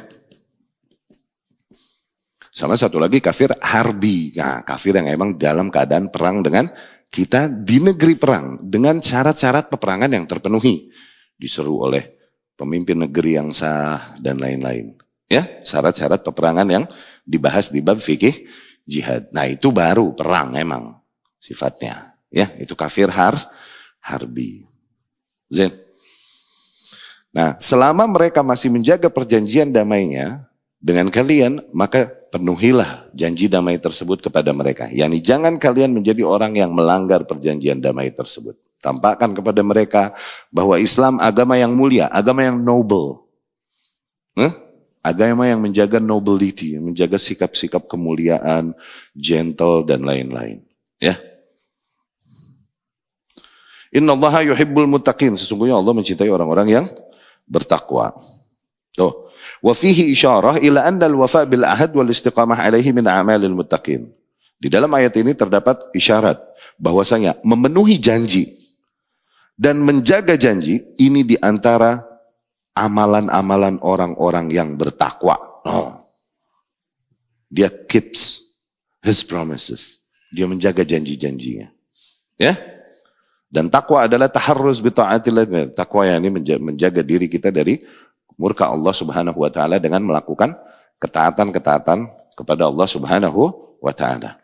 Sama satu lagi kafir harbi. Nah, kafir yang emang dalam keadaan perang dengan kita di negeri perang dengan syarat-syarat peperangan yang terpenuhi. Diseru oleh pemimpin negeri yang sah dan lain-lain. Ya, syarat-syarat peperangan yang dibahas di bab fikih jihad. Nah, itu baru perang emang sifatnya. Ya, itu kafir harbi. Zain. Nah, selama mereka masih menjaga perjanjian damainya dengan kalian, maka penuhilah janji damai tersebut kepada mereka. Yani jangan kalian menjadi orang yang melanggar perjanjian damai tersebut. Tampakkan kepada mereka bahwa Islam agama yang mulia, agama yang noble. Agama yang menjaga nobility, menjaga sikap-sikap kemuliaan, gentle dan lain-lain. Ya. Innallaha yuhibbul muttaqin. Sesungguhnya Allah mencintai orang-orang yang bertakwa. Wa fihi isyarah ila anna al-wafa bil ahad wal istiqamah alaihi min a'malil muttaqin. Di dalam ayat ini terdapat isyarat bahwasanya memenuhi janji dan menjaga janji ini di antara amalan-amalan orang-orang yang bertakwa. Dia keeps his promises. Dia menjaga janji-janjinya. Ya? Dan takwa adalah taharruz bi ta'atillah. Takwa yang ini menjaga diri kita dari murka Allah Subhanahu wa taala dengan melakukan ketaatan-ketaatan kepada Allah Subhanahu wa taala.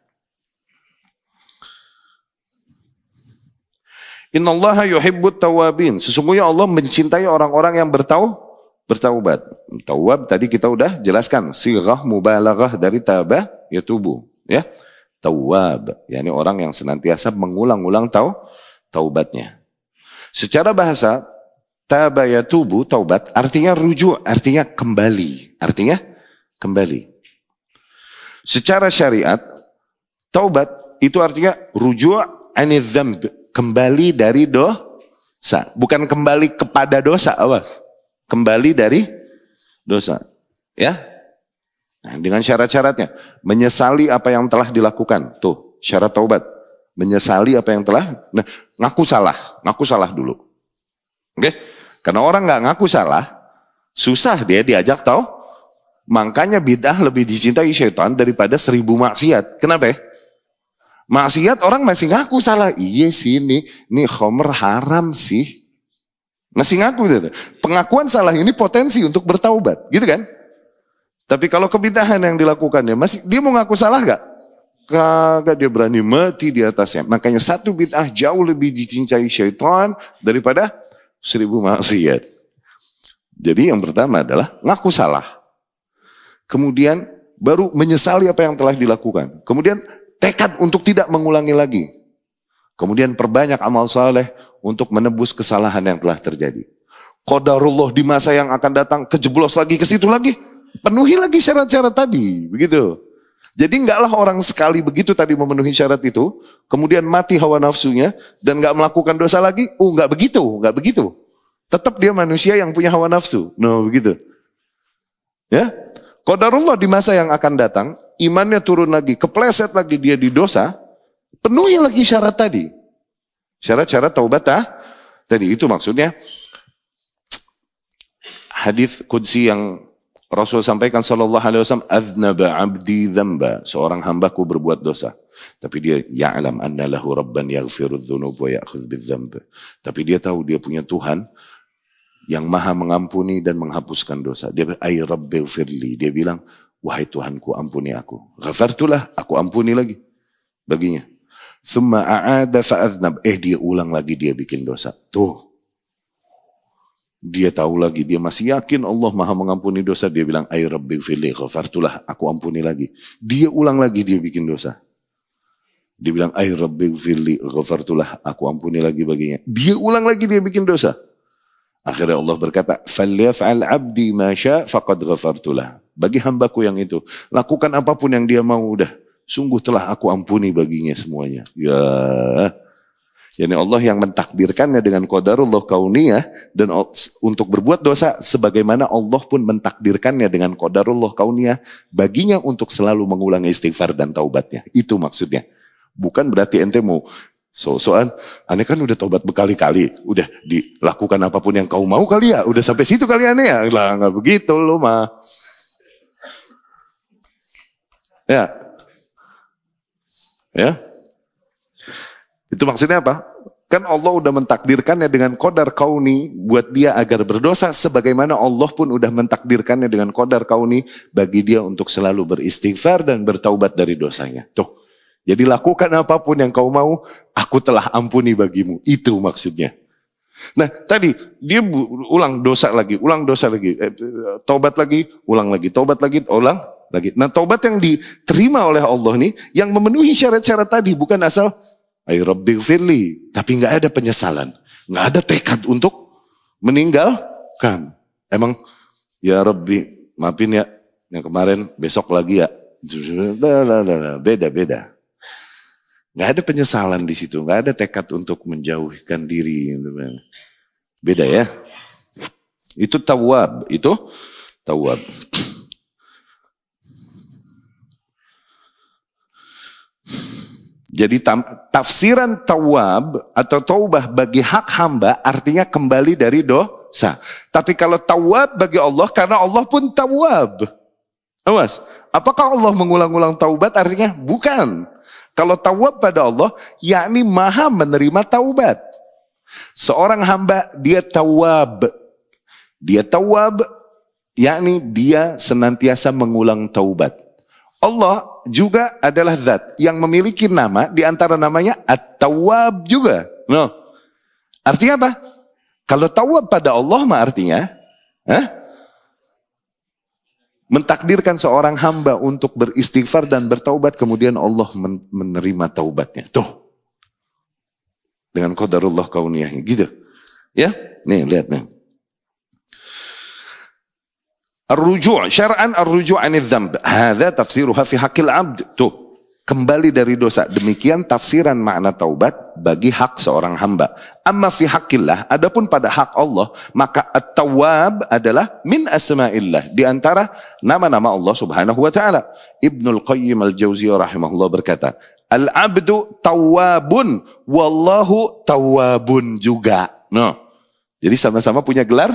Innallaha yuhibbut tawabin. Sesungguhnya Allah mencintai orang-orang yang bertaubat. Tawab tadi kita udah jelaskan, sighah mubalaghah dari taba yatubu, ya. Tawab, yakni orang yang senantiasa mengulang-ulang taubatnya. Secara bahasa taba yatubu, taubat artinya rujuk, artinya kembali, Secara syariat taubat itu artinya rujuk anidz dzamb, kembali dari dosa, bukan kembali kepada dosa, awas. Kembali dari dosa. Ya. Nah, dengan syarat-syaratnya, menyesali apa yang telah dilakukan. Tuh, syarat taubat. Menyesali apa yang telah, ngaku salah dulu. Oke? Karena orang nggak ngaku salah, susah dia diajak tahu. Makanya bid'ah lebih dicintai syaitan daripada 1000 maksiat. Kenapa? Maksiat orang masih ngaku salah. Iya sih ini khamr haram sih. Masih ngaku. Pengakuan salah ini potensi untuk bertaubat. Gitu kan? Tapi kalau kebidahan yang dilakukannya, dia mau ngaku salah gak? Kagak, dia berani mati di atasnya. Makanya satu bid'ah jauh lebih dicintai syaitan daripada 1000 maksiat. Jadi yang pertama adalah ngaku salah. Kemudian baru menyesali apa yang telah dilakukan. Kemudian tekad untuk tidak mengulangi lagi. Kemudian perbanyak amal saleh untuk menebus kesalahan yang telah terjadi. Qadarullah di masa yang akan datang kejeblos lagi ke situ lagi. Penuhi lagi syarat-syarat tadi, begitu. Jadi enggaklah orang sekali begitu tadi memenuhi syarat itu, kemudian mati hawa nafsunya dan enggak melakukan dosa lagi. Enggak begitu. Tetap dia manusia yang punya hawa nafsu. Begitu. Ya. Qadarullah di masa yang akan datang, imannya turun lagi, kepleset lagi dia di dosa, penuhi lagi syarat tadi. Syarat-syarat taubat tadi itu maksudnya hadis qudsi yang Rasul sampaikan sallallahu alaihi wasallam, aznaba abdi dzamba, seorang hambaku berbuat dosa. Tapi dia ya'lam anna lahu rabban yaghfiru dzunub wa ya'khudz bidzamb. Tapi dia tahu dia punya Tuhan yang maha mengampuni dan menghapuskan dosa. Dia bilang, ay rabbil firli. Dia bilang, wahai Tuhanku ampuni aku. Ghafartulah, aku ampuni lagi baginya. Thumma a'ada fa'aznab. Dia ulang lagi dia bikin dosa. Tuh. Dia tahu lagi, dia masih yakin Allah maha mengampuni dosa. Dia bilang, ay rabbil firli, ghafartulah, aku ampuni lagi. Dia ulang lagi dia bikin dosa. Dia bilang, ay rabbil firli, ghafartulah, aku ampuni lagi baginya. Dia ulang lagi dia bikin dosa. Akhirnya Allah berkata, "Falyaf'al 'abdi ma syaa' faqad ghafartulah." Bagi hambaku yang itu, lakukan apapun yang dia mau udah. Sungguh telah aku ampuni baginya semuanya. Ya. Yani Allah yang mentakdirkannya dengan qadarullah kauniyah, dan untuk berbuat dosa sebagaimana Allah pun mentakdirkannya dengan qadarullah kauniyah baginya untuk selalu mengulangi istighfar dan taubatnya. Itu maksudnya. Bukan berarti ente mau so-soan, aneh kan udah taubat berkali-kali, udah dilakukan apapun yang kau mau kali ya, udah sampai situ kali aneh ya. Lah nggak begitu lo mah. Ya. Ya. Itu maksudnya apa? Kan Allah udah mentakdirkannya dengan qadar kauni buat dia agar berdosa sebagaimana Allah pun udah mentakdirkannya dengan qadar kauni bagi dia untuk selalu beristighfar dan bertaubat dari dosanya. Tuh. Jadi lakukan apapun yang kau mau, aku telah ampuni bagimu. Itu maksudnya. Nah, tadi dia ulang dosa lagi, taubat lagi, ulang lagi, taubat lagi, ulang lagi. Nah, taubat yang diterima oleh Allah nih yang memenuhi syarat-syarat tadi, bukan asal ay rabbighfirli, tapi nggak ada penyesalan, nggak ada tekad untuk meninggalkan. Emang ya Rabbi, maafin ya yang kemarin, besok lagi ya. Beda. Nggak ada penyesalan di situ, nggak ada tekad untuk menjauhkan diri. Beda ya. Itu tawab, itu tawab. Jadi tafsiran tawab atau taubah bagi hak hamba artinya kembali dari dosa. Tapi kalau tawab bagi Allah, karena Allah pun tawab. Awas, apakah Allah mengulang-ulang taubat? Artinya bukan. Kalau tawab pada Allah, yakni maha menerima taubat. Seorang hamba dia tawab. Dia tawab, yakni dia senantiasa mengulang taubat. Allah juga adalah zat yang memiliki nama, di antara namanya At-Tawwab juga. No. Artinya apa? Kalau tawab pada Allah mah artinya mentakdirkan seorang hamba untuk beristighfar dan bertaubat, kemudian Allah menerima taubatnya. Tuh. Dengan qadarullah kauniyahnya gitu. Ya? Nih, lihat nih. Ar-ruju' syar'an ar-ruju' 'anil dzamb. Hadza tafsiruha fi haqqil 'abd. Tuh, kembali dari dosa. Demikian tafsiran makna taubat bagi hak seorang hamba. Amma fi haqqillah, adapun pada hak Allah, maka at-tawwab adalah min asma'illah, di antara nama-nama Allah Subhanahu wa taala. Ibnul Qayyim al-Jauziyah rahimahullah berkata, al-'abdu tawwabun wallahu tawwabun juga. No. Jadi sama-sama punya gelar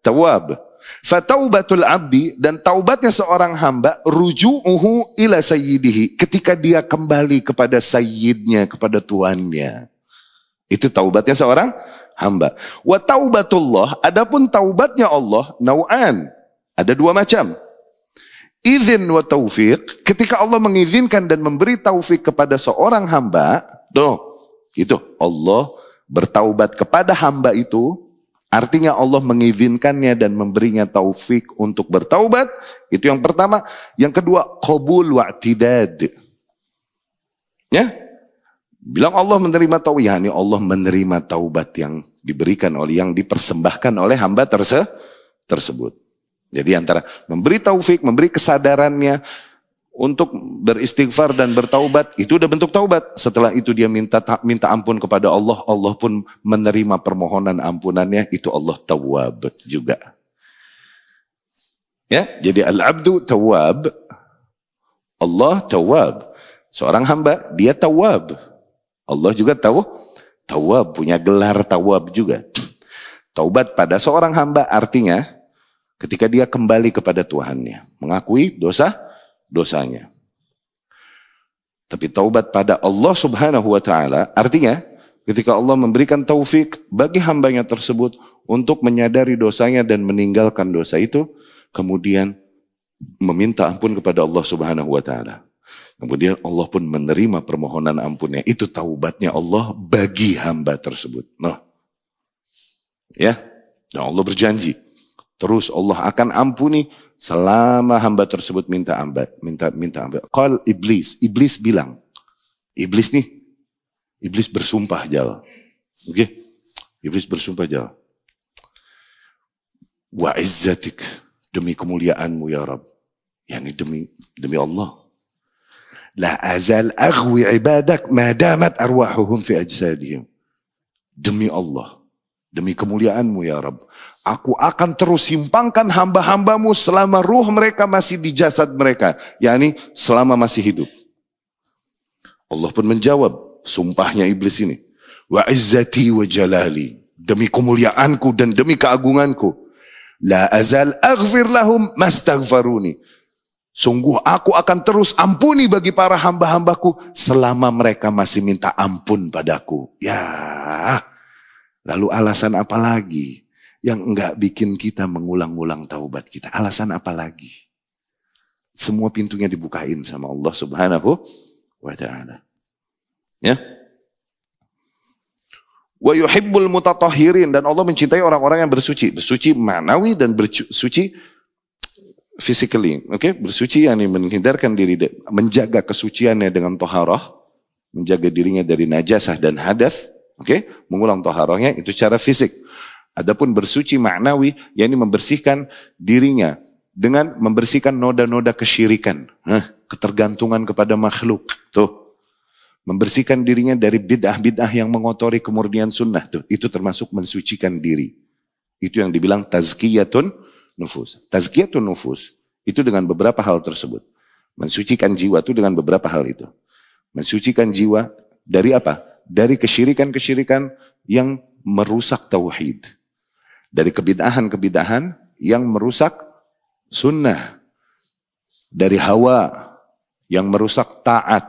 tawwab. Fataubatul abdi, dan taubatnya seorang hamba, ruju'uhu ila sayyidihi, ketika dia kembali kepada sayyidnya, kepada tuannya. Itu taubatnya seorang hamba. Wa taubatullah, adapun taubatnya Allah, nau'an, ada dua macam. Izin wa taufiq, ketika Allah mengizinkan dan memberi taufik kepada seorang hamba, itu Allah bertaubat kepada hamba itu. Artinya Allah mengizinkannya dan memberinya taufik untuk bertaubat. Itu yang pertama. Yang kedua, qabul wa'tidad. Ya. Bilang Allah menerima taubat. Ya, ini Allah menerima taubat yang diberikan oleh, yang dipersembahkan oleh hamba tersebut. Jadi antara memberi taufik, memberi kesadarannya untuk beristighfar dan bertaubat, itu udah bentuk taubat. Setelah itu dia minta ampun kepada Allah, Allah pun menerima permohonan ampunannya, itu Allah tawwab juga. Ya, jadi al-abdu tawwab, Allah tawwab. Seorang hamba dia tawwab. Allah juga tawwab, punya gelar tawwab juga. Taubat pada seorang hamba artinya ketika dia kembali kepada Tuhannya, mengakui dosanya. Tapi taubat pada Allah Subhanahu wa taala artinya ketika Allah memberikan taufik bagi hambanya tersebut untuk menyadari dosanya dan meninggalkan dosa itu, kemudian meminta ampun kepada Allah Subhanahu wa taala. Kemudian Allah pun menerima permohonan ampunnya. Itu taubatnya Allah bagi hamba tersebut. Nah. Ya. Dan Allah berjanji, terus Allah akan ampuni selama hamba tersebut minta ampun. Qal Iblis bilang. Iblis bersumpah jal. Oke? Iblis bersumpah jal. Wa izzatik, demi kemuliaanmu ya Rabb. Yani demi Allah. La azal aghwi ibadak ma damat arwahuhum fi ajsadihim. demi Allah, demi kemuliaan-Mu ya Rabb, aku akan terus simpangkan hamba-hambamu selama ruh mereka masih di jasad mereka, yakni selama masih hidup. Allah pun menjawab sumpahnya iblis ini, wa izzati wa jalali, demi kemuliaanku dan demi keagunganku, la azal aghfir lahum mastaghfaruni, sungguh aku akan terus ampuni bagi para hamba-hambaku selama mereka masih minta ampun padaku. Ya, lalu alasan apa lagi yang enggak bikin kita mengulang-ulang taubat kita? Alasan apa lagi? Semua pintunya dibukain sama Allah Subhanahu wa ta'ala. Ya. Wa yuhibbul mutatahhirin, dan Allah mencintai orang-orang yang bersuci. Bersuci manawi dan bersuci physically. Oke, bersuci yang menghindarkan diri, menjaga kesuciannya dengan toharah, menjaga dirinya dari najasah dan hadas. Oke, mengulang toharahnya itu secara fisik. Adapun bersuci maknawi, yakni membersihkan dirinya dengan membersihkan noda-noda kesyirikan, ketergantungan kepada makhluk. Tuh, membersihkan dirinya dari bid'ah-bid'ah yang mengotori kemurnian sunnah. Tuh, itu termasuk mensucikan diri. Itu yang dibilang tazkiyatun nufus. Tazkiyatun nufus itu dengan beberapa hal tersebut. Mensucikan jiwa itu dengan beberapa hal itu. Mensucikan jiwa dari apa? Dari kesyirikan-kesyirikan yang merusak tauhid. Dari kebid'ahan-kebid'ahan yang merusak sunnah. Dari hawa yang merusak taat.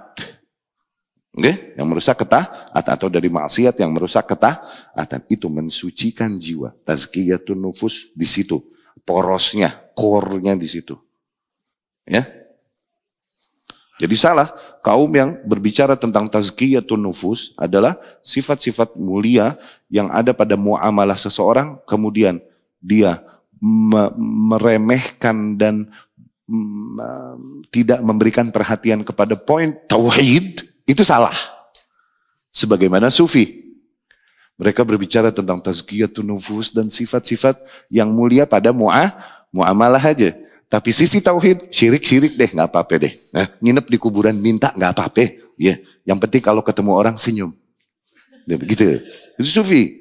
Okay? Yang merusak ketaatan, atau dari maksiat yang merusak ketaatan. Itu mensucikan jiwa. Tazkiyatun nufus di situ. Porosnya, core-nya di situ. Ya. Jadi salah kaum yang berbicara tentang tazkiyatun nufus adalah sifat-sifat mulia yang ada pada muamalah seseorang, kemudian dia meremehkan dan tidak memberikan perhatian kepada poin tauhid, itu salah. Sebagaimana sufi, mereka berbicara tentang tazkiyatun nufus dan sifat-sifat yang mulia pada muamalah aja. Tapi sisi tauhid, syirik-syirik deh, nggak apa-apa deh. Nah, nginep di kuburan minta nggak apa-apa. Ya, yang penting kalau ketemu orang senyum. Ya, begitu. Itu sufi.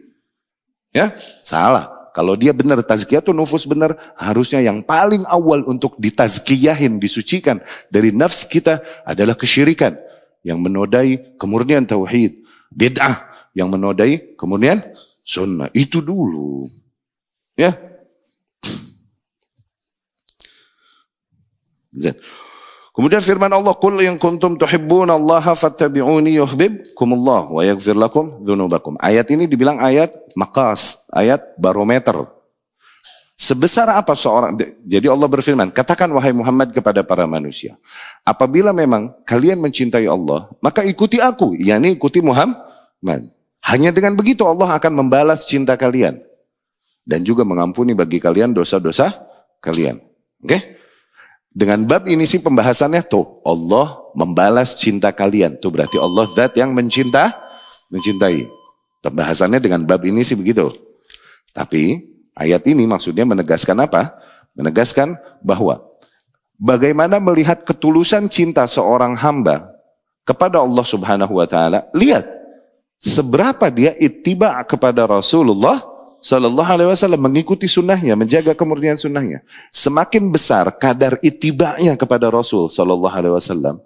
Ya, salah. Kalau dia benar tazkiyatun nufus benar, harusnya yang paling awal untuk ditazkiyahin, disucikan dari nafs kita adalah kesyirikan yang menodai kemurnian tauhid, bid'ah yang menodai kemurnian sunnah. Itu dulu. Ya. Kemudian firman Allah, "Qul in kuntum tuhibbunallaha fattabi'uni yuhibbukumullah wa yaghfir lakum dzunubakum." Ayat ini dibilang ayat maqas, ayat barometer. Sebesar apa seorang, jadi Allah berfirman, "Katakan wahai Muhammad kepada para manusia, apabila memang kalian mencintai Allah, maka ikuti aku, yakni ikuti Muhammad. Hanya dengan begitu Allah akan membalas cinta kalian dan juga mengampuni bagi kalian dosa-dosa kalian." Oke? Dengan bab ini sih pembahasannya tuh, Allah membalas cinta kalian. Tuh berarti Allah zat yang mencintai. Pembahasannya dengan bab ini sih begitu. Tapi ayat ini maksudnya menegaskan apa? Menegaskan bahwa bagaimana melihat ketulusan cinta seorang hamba kepada Allah Subhanahu wa taala. Lihat seberapa dia ittiba kepada Rasulullah Sallallahu Alaihi Wasallam, mengikuti sunnahnya, menjaga kemurnian sunnahnya. Semakin besar kadar itibanya kepada Rasul Sallallahu Alaihi Wasallam,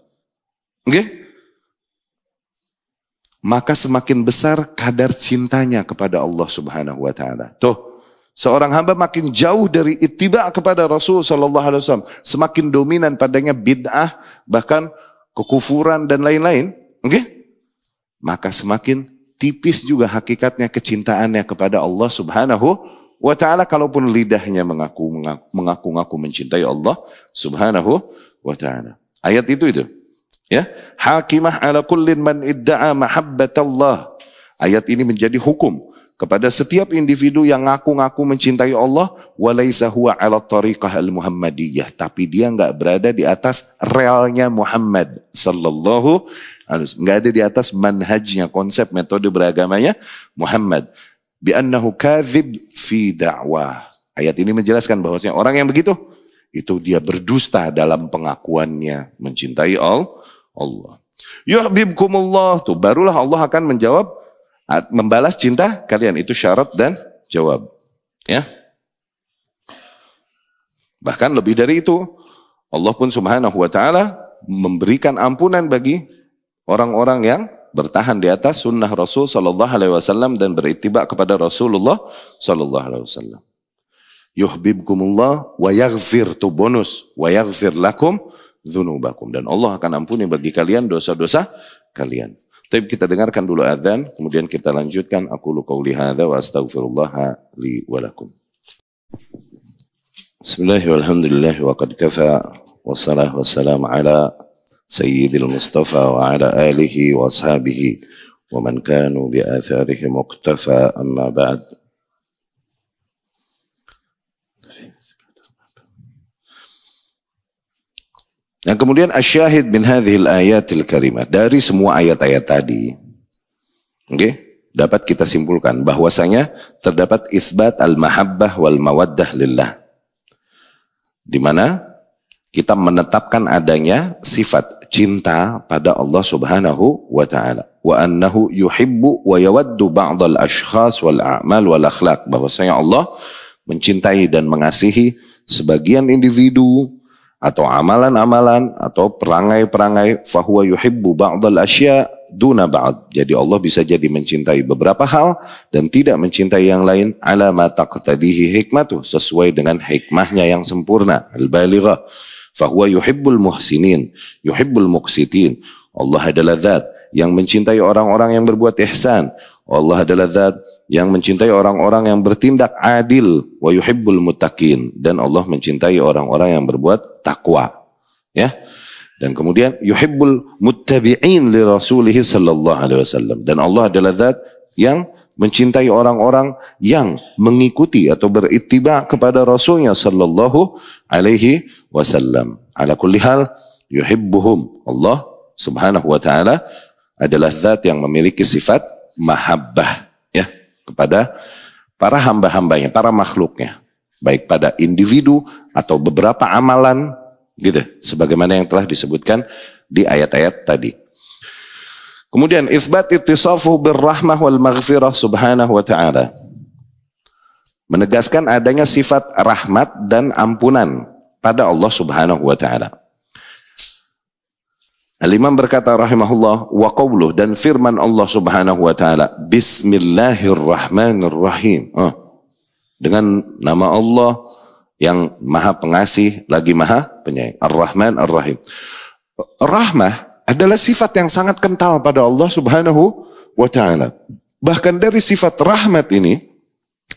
okay? Maka semakin besar kadar cintanya kepada Allah Subhanahu Wa Taala. Tuh, seorang hamba makin jauh dari ittiba kepada Rasul Sallallahu Alaihi Wasallam, semakin dominan padanya bid'ah, bahkan kekufuran dan lain-lain, okay? Maka semakin tipis juga hakikatnya kecintaannya kepada Allah Subhanahu wa taala, kalaupun lidahnya mengaku mencintai Allah Subhanahu wa taala. Ayat itu. Ya, hakimah ala kullin man idda'a mahabbatallah. Ayat ini menjadi hukum kepada setiap individu yang ngaku-ngaku mencintai Allah, walaisa huwa ala tariqah al-muhammadiyah, tapi dia enggak berada di atas realnya Muhammad sallallahu alaihi wasallam, enggak ada di atas manhajnya, konsep metode beragamanya Muhammad. Bi annahu kadzib fi da'wah. Ayat ini menjelaskan bahwasanya orang yang begitu itu dia berdusta dalam pengakuannya mencintai Allah. Yuhibbukumullah, tuh barulah Allah akan menjawab Membalas cinta kalian, itu syarat dan jawab. Ya. Bahkan lebih dari itu, Allah pun subhanahu wa ta'ala memberikan ampunan bagi orang-orang yang bertahan di atas sunnah Rasul sallallahu alaihi wasallam dan berittiba kepada Rasulullah sallallahu alaihi wasallam. Yuhibbukumullah wa yaghfir, tu bonus, wa yaghfir lakum dzunubakum, dan Allah akan ampuni bagi kalian dosa-dosa kalian. Tapi kita dengarkan dulu adzan, kemudian kita lanjutkan. Aqulu qauli hadza wa astaghfirullah li wa lakum. Bismillahirrahmanirrahim. Walhamdulillah wa qad kafa wassalatu wassalamu ala sayyidil mustafa wa ala alihi wa ashabihi wa man kanu bi atharihi muqtafa, amma ba'd. Yang kemudian asyahid min hadhil ayatil karimah, dari semua ayat-ayat tadi, dapat kita simpulkan bahwasanya terdapat isbat al-mahabbah wal mawaddah lillah, di mana kita menetapkan adanya sifat cinta pada Allah subhanahu wa ta'ala. Wa annahu yuhibbu wa yawaddu ba'dal ashkhas wal a'mal wal akhlaq, bahwasanya Allah mencintai dan mengasihi sebagian individu atau amalan-amalan atau perangai-perangai. Fahuwa yuhibbu ba'dal asya duna ba'd. Jadi Allah bisa jadi mencintai beberapa hal dan tidak mencintai yang lain. Ala ma taqtadihi hikmatuh, sesuai dengan hikmahnya yang sempurna, al-balighah. Fahuwa yuhibbul muhsinin, yuhibbul muqsitin. Allah adalah zat yang mencintai orang-orang yang berbuat ihsan. Allah adalah zat yang mencintai orang-orang yang bertindak adil. Wa yuhibbul muttaqin, dan Allah mencintai orang-orang yang berbuat takwa. Ya. Dan kemudian yuhibbul muttabi'in li rasulih sallallahu alaihi wasallam, dan Allah adalah zat yang mencintai orang-orang yang mengikuti atau berittiba kepada Rasulnya sallallahu alaihi wasallam. Ala kulli hal yuhibbuhum. Allah subhanahu wa ta'ala adalah zat yang memiliki sifat mahabbah, ya, kepada para hamba-hambanya, para makhluknya, baik pada individu atau beberapa amalan, gitu, sebagaimana yang telah disebutkan di ayat-ayat tadi. Kemudian isbat ittisafu birrahmah wal maghfirah subhanahu wa ta'ala, menegaskan adanya sifat rahmat dan ampunan pada Allah subhanahu wa ta'ala. Al-Imam berkata rahimahullah, wa qawluh, dan firman Allah subhanahu wa ta'ala, Bismillahirrahmanirrahim, dengan nama Allah yang maha pengasih lagi maha penyayang, Ar-Rahman Ar-Rahim. Rahmah adalah sifat yang sangat kental pada Allah subhanahu wa ta'ala. Bahkan dari sifat rahmat ini,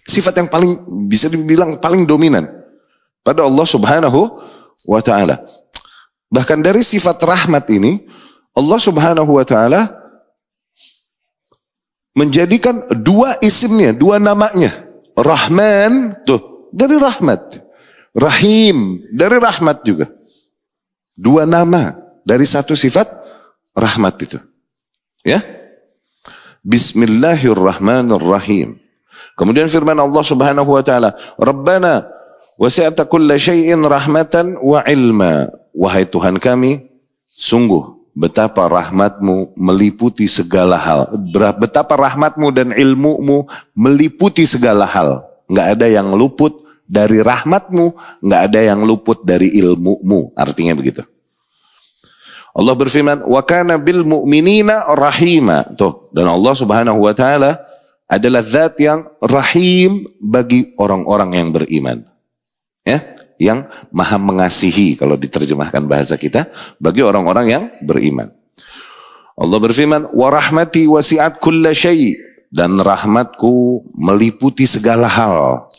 sifat yang paling, bisa dibilang paling dominan pada Allah subhanahu wa ta'ala. Bahkan dari sifat rahmat ini, Allah subhanahu wa ta'ala menjadikan dua isimnya, dua namanya. Rahman, tuh, dari rahmat. Rahim, dari rahmat juga. Dua nama dari satu sifat rahmat itu. Ya. Bismillahirrahmanirrahim. Kemudian firman Allah subhanahu wa ta'ala, Rabbana wasi'ta kulla syai'in rahmatan wa ilma. Wahai Tuhan kami, sungguh betapa rahmatmu meliputi segala hal. Betapa rahmatmu dan ilmumu meliputi segala hal. Nggak ada yang luput dari rahmatmu, nggak ada yang luput dari ilmumu. Artinya begitu. Allah berfirman, wa kana bil mu'minina rahima. Tuh, dan Allah subhanahu wa ta'ala adalah zat yang rahim bagi orang-orang yang beriman. Ya. Yang maha mengasihi, kalau diterjemahkan bahasa kita, bagi orang-orang yang beriman. Allah berfirman, wa rahmati wasi'at kulla syai', dan rahmatku meliputi segala hal.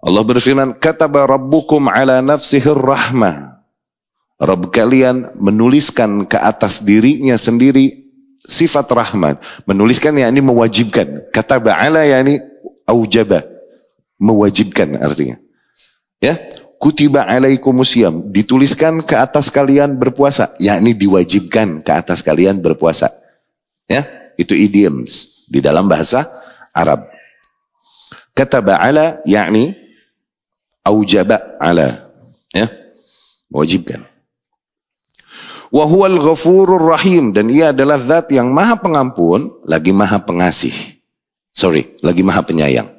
Allah berfirman, kataba rabbukum ala nafsihir rahmah. Rabb kalian menuliskan ke atas dirinya sendiri sifat rahmat. Menuliskan yakni mewajibkan. Kataba ala yakni aujaba, mewajibkan artinya. Ya, kutiba alaikumusiyam, dituliskan ke atas kalian berpuasa, yakni diwajibkan ke atas kalian berpuasa. Ya, itu idioms di dalam bahasa Arab. Kataba ala yakni aujaba ala, ya, mewajibkan. Wa huwal ghafurur rahim, dan ia adalah zat yang maha pengampun lagi maha pengasih. Lagi maha penyayang.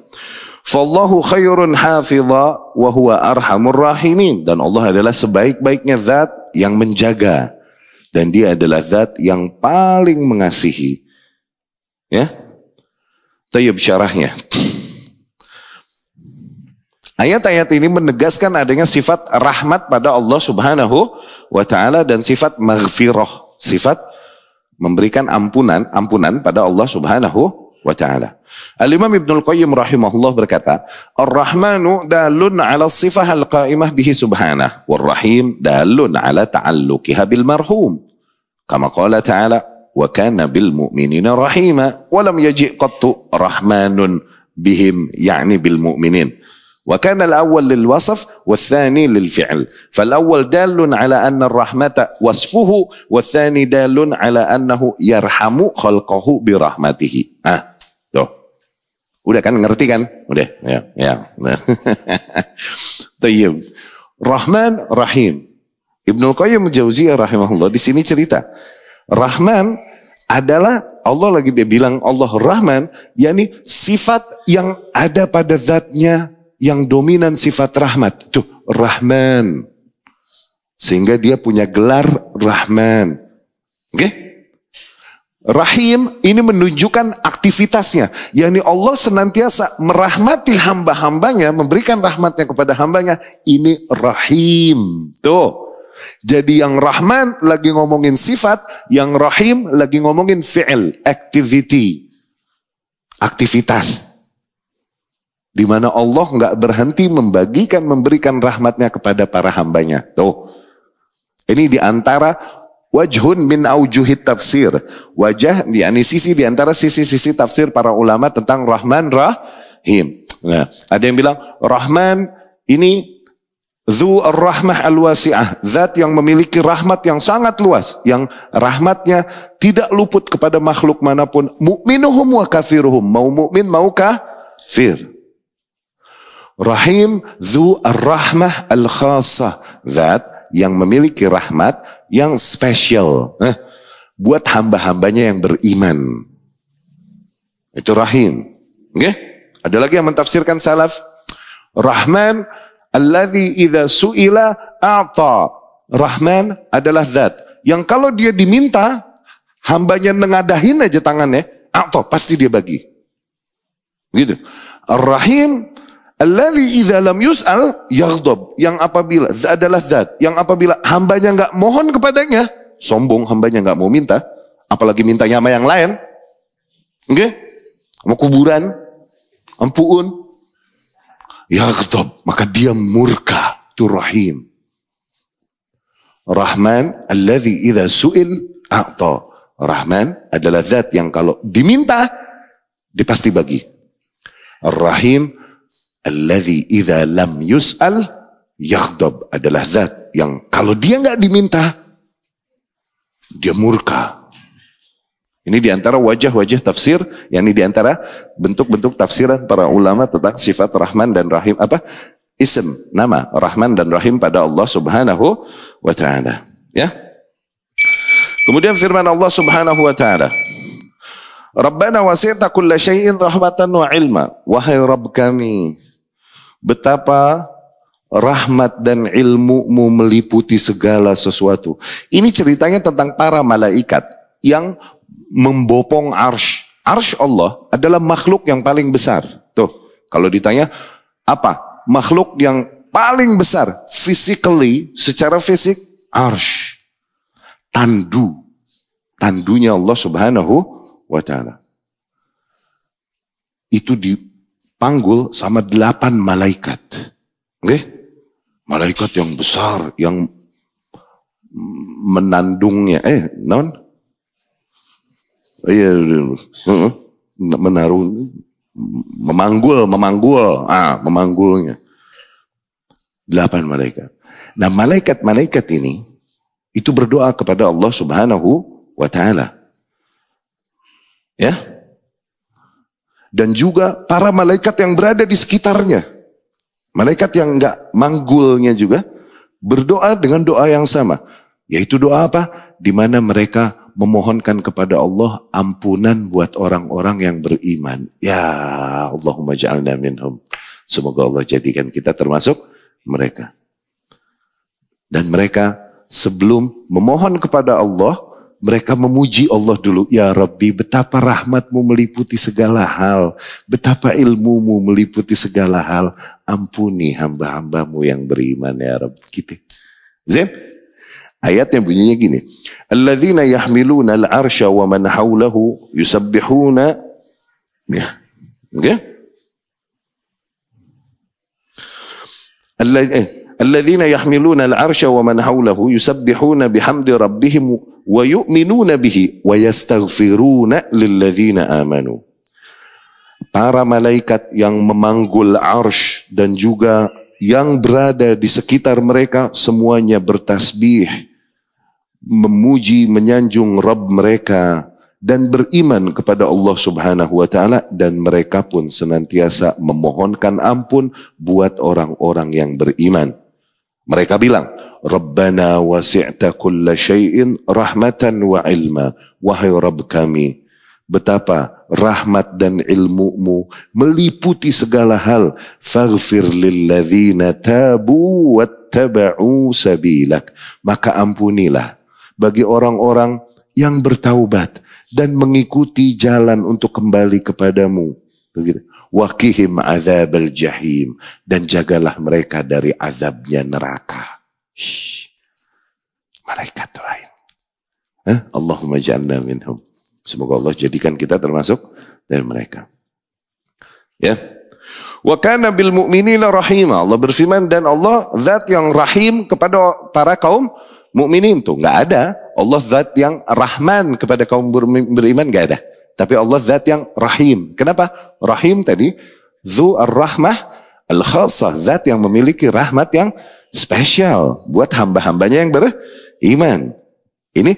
Fallahu khairun hafidha wa huwa arhamur rahimin, dan Allah adalah sebaik-baiknya zat yang menjaga, dan dia adalah zat yang paling mengasihi. Ya. Tayyib syarahnya. Ayat-ayat ini menegaskan adanya sifat rahmat pada Allah Subhanahu wa taala dan sifat maghfirah, sifat memberikan ampunan pada Allah Subhanahu wa taala. Al-Imam Ibnul Qayyim rahimahullah berkata, Ar-Rahmanu dalun ala sifah al-qaimah bihi subhanah, wal-Rahim dalun ala ta'alluqiha bil marhum. Kama qala ta'ala, wa kana bil mu'minina rahima, wa lam yaji' qattu rahmanun bihim, yani bil mu'minin. وكان الأول للوصف والثاني للفعل فالأول دال على أن الرحمة وصفه والثاني دال على أنه يرحم خلقه برحمته. Tuh. Udah kan, ngerti kan? Udah, ya. Tayyib. Rahman, Rahim. Ibnu Qayyim Jauziyah rahimahullah di sini cerita, Rahman adalah Allah lagi bilang Allah Rahman, yakni sifat yang ada pada zatnya yang dominan sifat rahmat. Tuh, Rahman. Sehingga dia punya gelar Rahman. Oke? Rahim ini menunjukkan aktivitasnya. Yakni Allah senantiasa merahmati hamba-hambanya, memberikan rahmatnya kepada hambanya. Ini Rahim. Tuh. Jadi yang Rahman lagi ngomongin sifat, yang Rahim lagi ngomongin fi'il, activity. Aktivitas. Di mana Allah nggak berhenti memberikan rahmatnya kepada para hambanya. Tuh. Ini diantara wajhun min aujuhit tafsir. Wajah, yakni sisi diantara sisi-sisi tafsir para ulama tentang Rahman, Rahim. Nah, ada yang bilang Rahman ini Dzu ar-rahmah al-wasi'ah, zat yang memiliki rahmat yang sangat luas, yang rahmatnya tidak luput kepada makhluk manapun, mu'minuhum wa kafiruhum, mau mukmin mau kafir. Rahim dzu ar-rahmah al-khassah, zat yang memiliki rahmat yang spesial buat hamba-hambanya yang beriman. Itu Rahim. Okay? Ada lagi yang mentafsirkan salaf, Rahman alladzi idza su'ila a'ta. Rahman adalah zat yang kalau dia diminta, hambanya nengadahin aja tangannya, a'ta, pasti dia bagi. Gitu. Ar-Rahim alladzi idza lam yus'al yaghdab, yang apabila adalah zat yang apabila hambanya enggak mohon kepadanya, sombong, hambanya enggak mau minta, apalagi mintanya sama yang lain. Oke? Sama kuburan, ampun, yaghdab, maka dia murka. Itu Rahim. Rahman alladzi idza su'il a'ta. Rahman adalah zat yang kalau diminta dia pasti bagi. Ar-Rahim alladzi idza lam yus'al yaghdab, adalah zat yang kalau dia enggak diminta dia murka. Ini diantara wajah-wajah tafsir, yakni diantara bentuk-bentuk tafsiran para ulama tentang sifat Rahman dan Rahim, ism, nama Rahman dan Rahim pada Allah Subhanahu wa ta'ala. Ya. Kemudian firman Allah Subhanahu wa ta'ala, Rabbana wasi'ta kulla syai'in rahmatan wa ilma. Wahai Rabb kami, betapa rahmat dan ilmu-Mu meliputi segala sesuatu. Ini ceritanya tentang para malaikat yang membopong arsy. Arsy Allah adalah makhluk yang paling besar. Tuh, kalau ditanya apa makhluk yang paling besar physically, secara fisik, arsy. Tandunya Allah Subhanahu wa ta'ala. Itu dipanggul sama 8 malaikat. Oke? Malaikat yang besar, yang menandungnya. Menaruh, memanggulnya. 8 malaikat. Nah, malaikat-malaikat ini itu berdoa kepada Allah Subhanahu wa ta'ala. Ya. Dan juga para malaikat yang berada di sekitarnya. Malaikat yang enggak manggulnya juga berdoa dengan doa yang sama. Yaitu doa apa? Di mana mereka memohonkan kepada Allah ampunan buat orang-orang yang beriman. Ya Allahumma ja'alna minhum. Semoga Allah jadikan kita termasuk mereka. Dan mereka sebelum memohon kepada Allah, mereka memuji Allah dulu. Ya Rabbi, betapa rahmatmu meliputi segala hal. Betapa ilmumu meliputi segala hal. Ampuni hamba-hambamu yang beriman ya Rabbi. Gitu. Zain? Ayatnya bunyinya gini. Alladzina yahmiluna al-arsha wa man hawlahu yusabbihuna. Ya. Okay? Alladzina yahmiluna al-arsha wa man hawlahu yusabbihuna bihamdi rabbihim wa yu'minuna bihi wa yastaghfiruna lilladzina amanu. Para malaikat yang memanggul arsh dan juga yang berada di sekitar mereka semuanya bertasbih, memuji, menyanjung Rabb mereka dan beriman kepada Allah Subhanahu wa taala, dan mereka pun senantiasa memohonkan ampun buat orang-orang yang beriman. Mereka bilang, Rabbana wasi'ta kulla syai'in rahmatan wa ilma. Wahai Rabb kami, betapa rahmat dan ilmumu meliputi segala hal. Faghfir lilladzina tabu wattaba'u sabilak. Maka ampunilah bagi orang-orang yang bertaubat dan mengikuti jalan untuk kembali kepadamu. Begitu. Waqihim azabal jahim, dan jagalah mereka dari azabnya neraka. Malaikat doain. Allahumma ja'alna minhum. Semoga Allah jadikan kita termasuk dari mereka. Ya. Wa kana bil mu'minina rahima. Allah berfirman, dan Allah zat yang rahim kepada para kaum mukminin. Tuh enggak ada Allah zat yang rahman kepada kaum beriman, enggak ada. Tapi Allah zat yang rahim. Kenapa? Rahim tadi Dzu ar-rahmah al-khassah, zat yang memiliki rahmat yang spesial buat hamba-hambanya yang beriman. Ini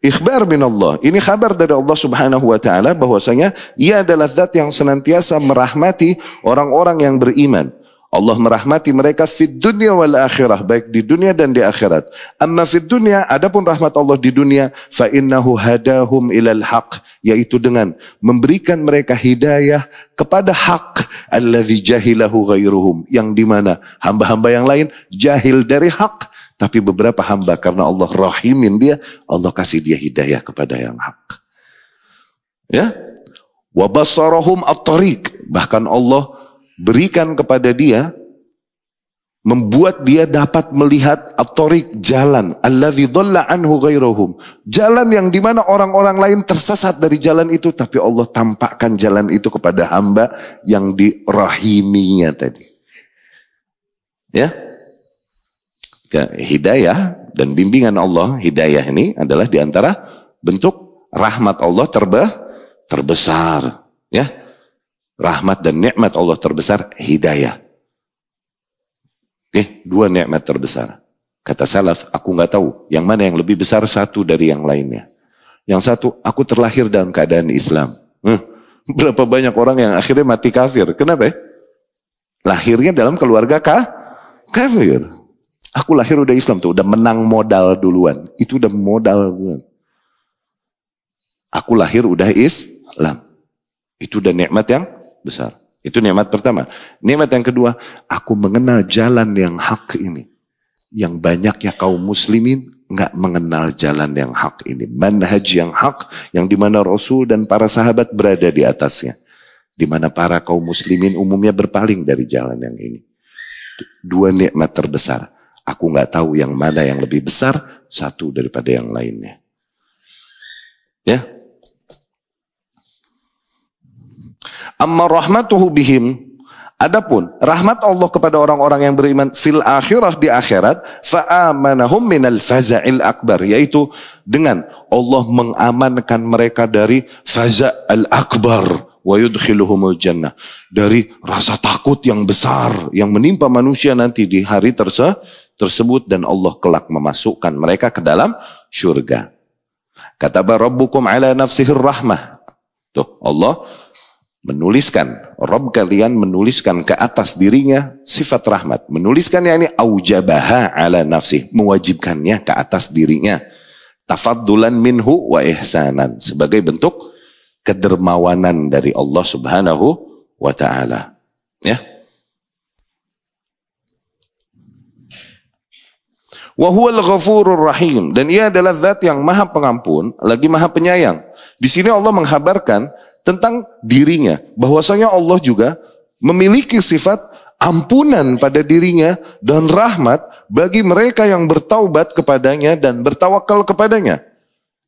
ikhbar min Allah. Ini kabar dari Allah Subhanahu wa taala bahwasanya Ia adalah zat yang senantiasa merahmati orang-orang yang beriman. Allah merahmati mereka fid dunya wal akhirah, baik di dunia dan di akhirat. Amma fid dunya, adapun rahmat Allah di dunia, fa innahu hadahum ilal haq, yaitu dengan memberikan mereka hidayah kepada hak, alladzi jahilahu ghairuhum, yang dimana hamba-hamba yang lain jahil dari hak, tapi beberapa hamba karena Allah rahimin dia, Allah kasih dia hidayah kepada yang hak. Ya, wa basarahum at-tariq, bahkan Allah berikan kepada dia, membuat dia dapat melihat at-tariq, jalan, alladzi dhalla anhu ghairuhum, jalan yang dimana orang-orang lain tersesat dari jalan itu, tapi Allah tampakkan jalan itu kepada hamba yang dirahiminya tadi. Ya, hidayah dan bimbingan Allah, hidayah ini adalah diantara bentuk rahmat Allah terbesar. Ya, rahmat dan nikmat Allah terbesar, hidayah. Oke, dua nikmat terbesar. Kata salaf, aku nggak tahu yang mana yang lebih besar satu dari yang lainnya. Yang satu, aku terlahir dalam keadaan Islam. Berapa banyak orang yang akhirnya mati kafir. Kenapa? Lahirnya dalam keluarga kafir. Aku lahir udah Islam tuh, udah menang modal duluan. Itu udah modal duluan. Aku lahir udah Islam. Itu udah nikmat yang besar. Itu nikmat pertama. Nikmat yang kedua, aku mengenal jalan yang hak ini. Yang banyaknya kaum muslimin nggak mengenal jalan yang hak ini. Manhaj yang hak, yang dimana Rasul dan para sahabat berada di atasnya. Dimana para kaum muslimin umumnya berpaling dari jalan yang ini. Dua nikmat terbesar. Aku nggak tahu yang mana yang lebih besar, satu daripada yang lainnya. Ya. Amma rahmatuhu bihim, adapun rahmat Allah kepada orang-orang yang beriman fil akhirah, di akhirat, fa'amanahum minal faza'il akbar, yaitu dengan Allah mengamankan mereka dari faza'il akbar wa yudkhiluhumul jannah, dari rasa takut yang besar yang menimpa manusia nanti di hari tersebut, dan Allah kelak memasukkan mereka ke dalam syurga. Kataba rabbukum ala nafsihir rahmah. Tuh, Allah menuliskan, Rabb kalian menuliskan ke atas dirinya sifat rahmat. Menuliskannya ini aujabaha ala nafsih, mewajibkannya ke atas dirinya. Tafaddulan minhu wa ihsanan. Sebagai bentuk kedermawanan dari Allah Subhanahu wa ta'ala. Ya. Wa huwal ghafurur rahim, dan ia adalah zat yang maha pengampun lagi maha penyayang. Di sini Allah menghabarkan tentang dirinya, bahwasanya Allah juga memiliki sifat ampunan pada dirinya dan rahmat bagi mereka yang bertaubat kepadanya dan bertawakal kepadanya.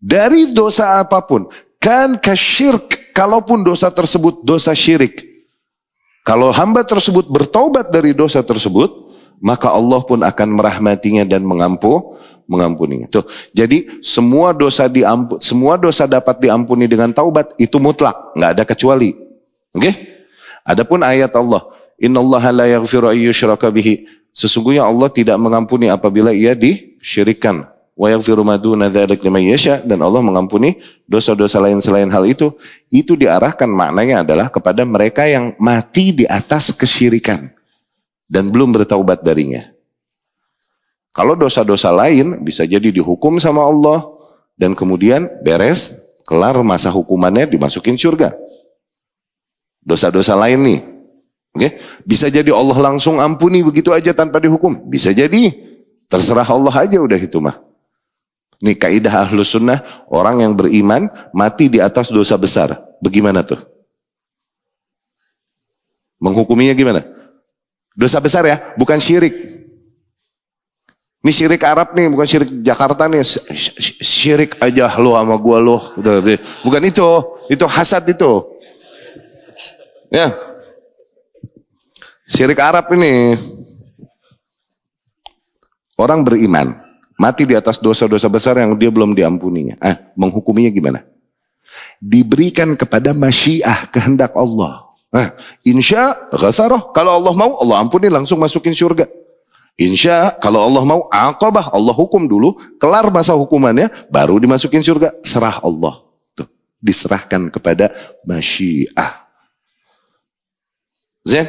Dari dosa apapun, kan kasyirk, kalaupun dosa tersebut dosa syirik. Kalau hamba tersebut bertaubat dari dosa tersebut, maka Allah pun akan merahmatinya dan mengampuninya. Tuh, jadi semua dosa dapat diampuni dengan taubat, itu mutlak, nggak ada kecuali. Oke? Adapun ayat Allah, innallaha la yaghfiru ay yushraka bihi, sesungguhnya Allah tidak mengampuni apabila ia disyirikkan. Wa yaghfiru ma duna dzalik liman yasha, dan Allah mengampuni dosa-dosa lain selain hal itu. Itu diarahkan maknanya adalah kepada mereka yang mati di atas kesyirikan dan belum bertaubat darinya. Kalau dosa-dosa lain bisa jadi dihukum sama Allah dan kemudian beres, kelar masa hukumannya, dimasukin surga. Dosa-dosa lain nih, oke? Bisa jadi Allah langsung ampuni begitu aja tanpa dihukum. Bisa jadi, terserah Allah aja udah itu mah. Ini kaidah Ahlus Sunnah, orang yang beriman mati di atas dosa besar. Bagaimana tuh? Menghukuminya gimana? Dosa besar ya, bukan syirik. Ini syirik Arab nih, bukan syirik Jakarta nih. Syirik aja lo sama gua lo. Bukan itu hasad itu. Ya. Syirik Arab ini. Orang beriman, mati di atas dosa-dosa besar yang dia belum diampuninya. Menghukuminya gimana? Diberikan kepada masyiah, kehendak Allah. Insya ghafarah, kalau Allah mau Allah ampuni langsung masukin surga. Insya kalau Allah mau aqabah, Allah hukum dulu, kelar masa hukumannya baru dimasukin surga. Serah Allah. Tuh, diserahkan kepada masyiah. Zin?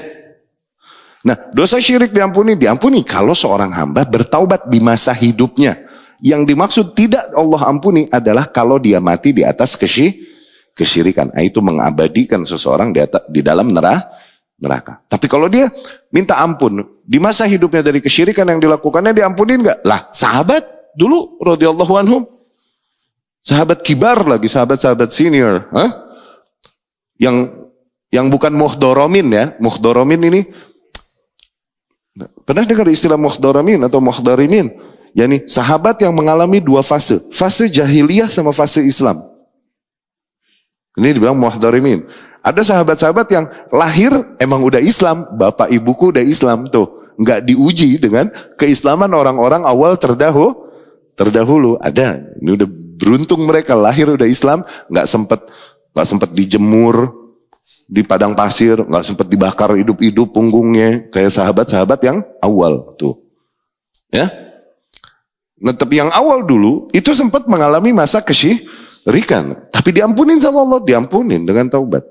Nah, dosa syirik diampuni kalau seorang hamba bertaubat di masa hidupnya. Yang dimaksud tidak Allah ampuni adalah kalau dia mati di atas kesyirikan. Itu mengabadikan seseorang di dalam neraka. Tapi kalau dia minta ampun di masa hidupnya dari kesyirikan yang dilakukannya, diampunin nggak? Lah, sahabat dulu radhiyallahu anhum, sahabat kibar lagi, sahabat senior, yang bukan muhdaramin ya. Muhdaramin ini, pernah dengar istilah muhdaramin atau muhdarimin? Yani sahabat yang mengalami dua fase jahiliyah sama fase Islam. Ini dibilang muhdarimin. Ada sahabat-sahabat yang lahir emang udah Islam, bapak ibuku udah Islam tuh, nggak diuji dengan keislaman orang-orang awal terdahulu. Ada, ini udah beruntung mereka lahir udah Islam, nggak sempet dijemur di padang pasir, nggak sempet dibakar hidup-hidup punggungnya kayak sahabat-sahabat yang awal tuh, ya. Nah, tapi yang awal dulu itu sempat mengalami masa kesyirikan, tapi diampunin sama Allah, diampunin dengan taubat.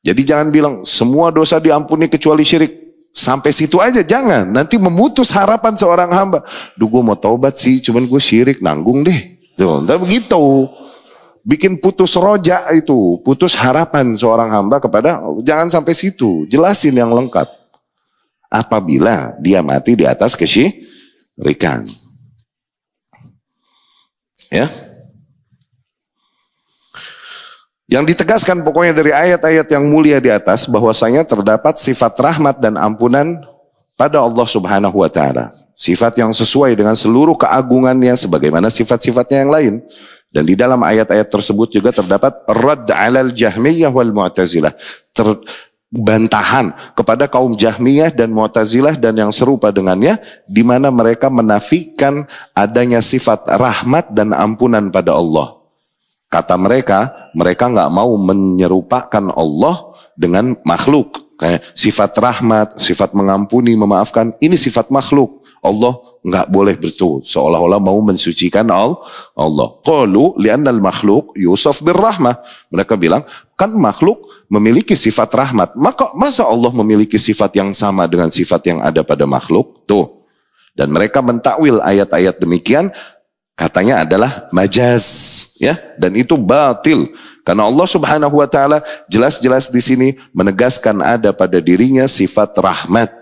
Jadi jangan bilang semua dosa diampuni kecuali syirik. Sampai situ aja jangan. Nanti memutus harapan seorang hamba. Duh, gue mau taubat sih, cuman gue syirik, nanggung deh. Tuh, entah begitu. Bikin putus roja itu, putus harapan seorang hamba kepada, jangan sampai situ. Jelasin yang lengkap. Apabila dia mati di atas kesyirikan. Ya. Yang ditegaskan pokoknya dari ayat-ayat yang mulia di atas, bahwasanya terdapat sifat rahmat dan ampunan pada Allah Subhanahu wa ta'ala. Sifat yang sesuai dengan seluruh keagungannya sebagaimana sifat-sifatnya yang lain. Dan di dalam ayat-ayat tersebut juga terdapat rad 'alal Jahmiyah wal Mu'tazilah. Bantahan kepada kaum Jahmiyah dan Mu'tazilah dan yang serupa dengannya, di mana mereka menafikan adanya sifat rahmat dan ampunan pada Allah. Kata mereka nggak mau menyerupakan Allah dengan makhluk. Kayak sifat rahmat, sifat mengampuni, memaafkan, ini sifat makhluk. Allah nggak boleh betul, seolah-olah mau mensucikan Allah. Qalu li'annal makhluk yusaf birrahmah. Mereka bilang, kan makhluk memiliki sifat rahmat, masa Allah memiliki sifat yang sama dengan sifat yang ada pada makhluk? Tuh. Dan mereka mentakwil ayat-ayat demikian Katanya adalah majaz, ya, dan itu batil. Karena Allah Subhanahu wa taala jelas-jelas di sini menegaskan ada pada dirinya sifat rahmat,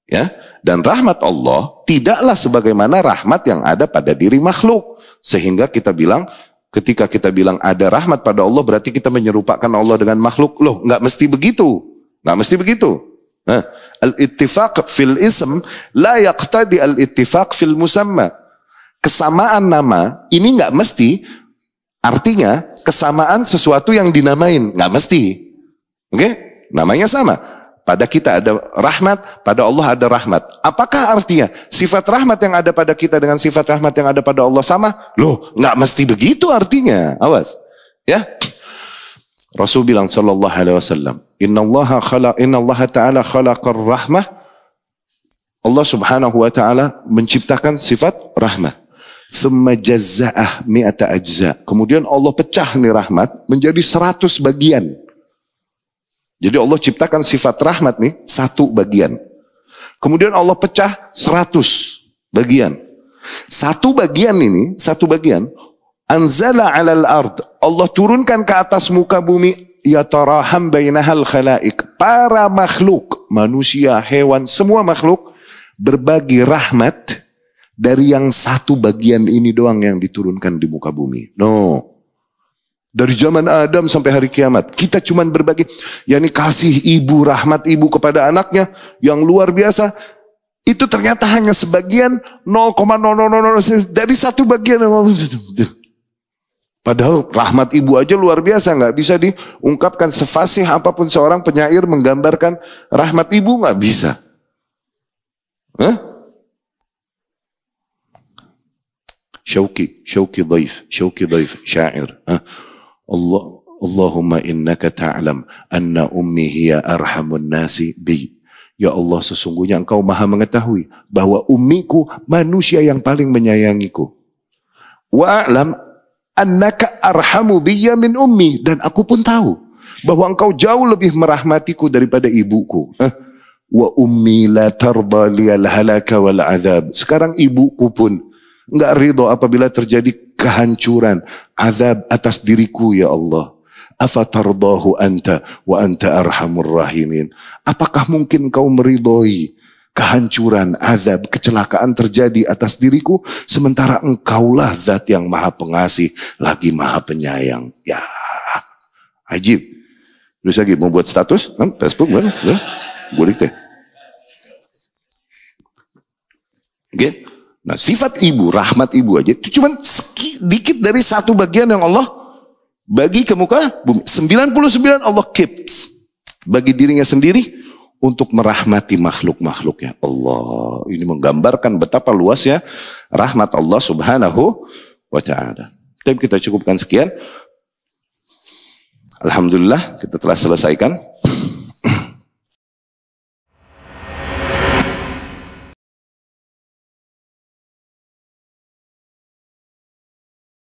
ya. Dan rahmat Allah tidaklah sebagaimana rahmat yang ada pada diri makhluk. Sehingga kita bilang, ketika kita bilang ada rahmat pada Allah, berarti kita menyerupakan Allah dengan makhluk. Loh, nggak mesti begitu. Nggak mesti begitu. Nah, al-ittifaq fil ism la yaqtadi al-ittifaq fil musamma. Kesamaan nama ini nggak mesti artinya kesamaan sesuatu yang dinamain, nggak mesti. Oke? Namanya sama. Pada kita ada rahmat, pada Allah ada rahmat. Apakah artinya sifat rahmat yang ada pada kita dengan sifat rahmat yang ada pada Allah sama? Loh, nggak mesti begitu artinya. Awas, ya. Rasul bilang sallallahu alaihi wasallam, Inna Allah Ta'ala khalaqar rahmah. Allah Subhanahu wa taala menciptakan sifat rahmah. Thumma jazza'ah mi'ata ajza. Kemudian Allah pecah nih rahmat menjadi 100 bagian. Jadi Allah ciptakan sifat rahmat nih 1 bagian. Kemudian Allah pecah 100 bagian. 1 bagian ini, 1 bagian, anzala 'alal ard. Allah turunkan ke atas muka bumi, yataraham bainahal khalaik. Para makhluk, manusia, hewan, semua makhluk berbagi rahmat dari yang 1 bagian ini doang yang diturunkan di muka bumi. No. Dari zaman Adam sampai hari kiamat, kita cuman berbagi, yakni kasih ibu, rahmat ibu kepada anaknya yang luar biasa. Itu ternyata hanya sebagian 0,000 dari 1 bagian. Padahal rahmat ibu aja luar biasa, nggak bisa diungkapkan sefasih apapun seorang penyair menggambarkan rahmat ibu, nggak bisa. Hah? Syauqi dhaif, syair. Allahumma innaka ta'lam anna ummi hiya arhamun nasi bi. Ya Allah, sesungguhnya engkau maha mengetahui bahwa ummiku manusia yang paling menyayangiku. Wa a'lam annaka arhamu biyya min ummi. Dan aku pun tahu bahwa engkau jauh lebih merahmatiku daripada ibuku. Wa ummi la tarda liyal halaka wal azab. Sekarang ibuku pun enggak ridho apabila terjadi kehancuran, azab atas diriku, ya Allah. Afatardahu anta wa anta arhamur rahimin. Apakah mungkin kau meridhoi kehancuran, azab, kecelakaan terjadi atas diriku, sementara engkaulah zat yang maha pengasih, lagi maha penyayang. Ya, ajib. Terus lagi mau buat status, Facebook mana? Boleh teh. Oke. Nah, sifat ibu, rahmat ibu aja, itu cuma sedikit dari 1 bagian yang Allah bagi ke muka bumi. 99 Allah keeps bagi dirinya sendiri untuk merahmati makhluk-makhluknya. Allah, ini menggambarkan betapa luasnya rahmat Allah Subhanahu wa ta'ala. Tapi kita cukupkan sekian. Alhamdulillah, kita telah selesaikan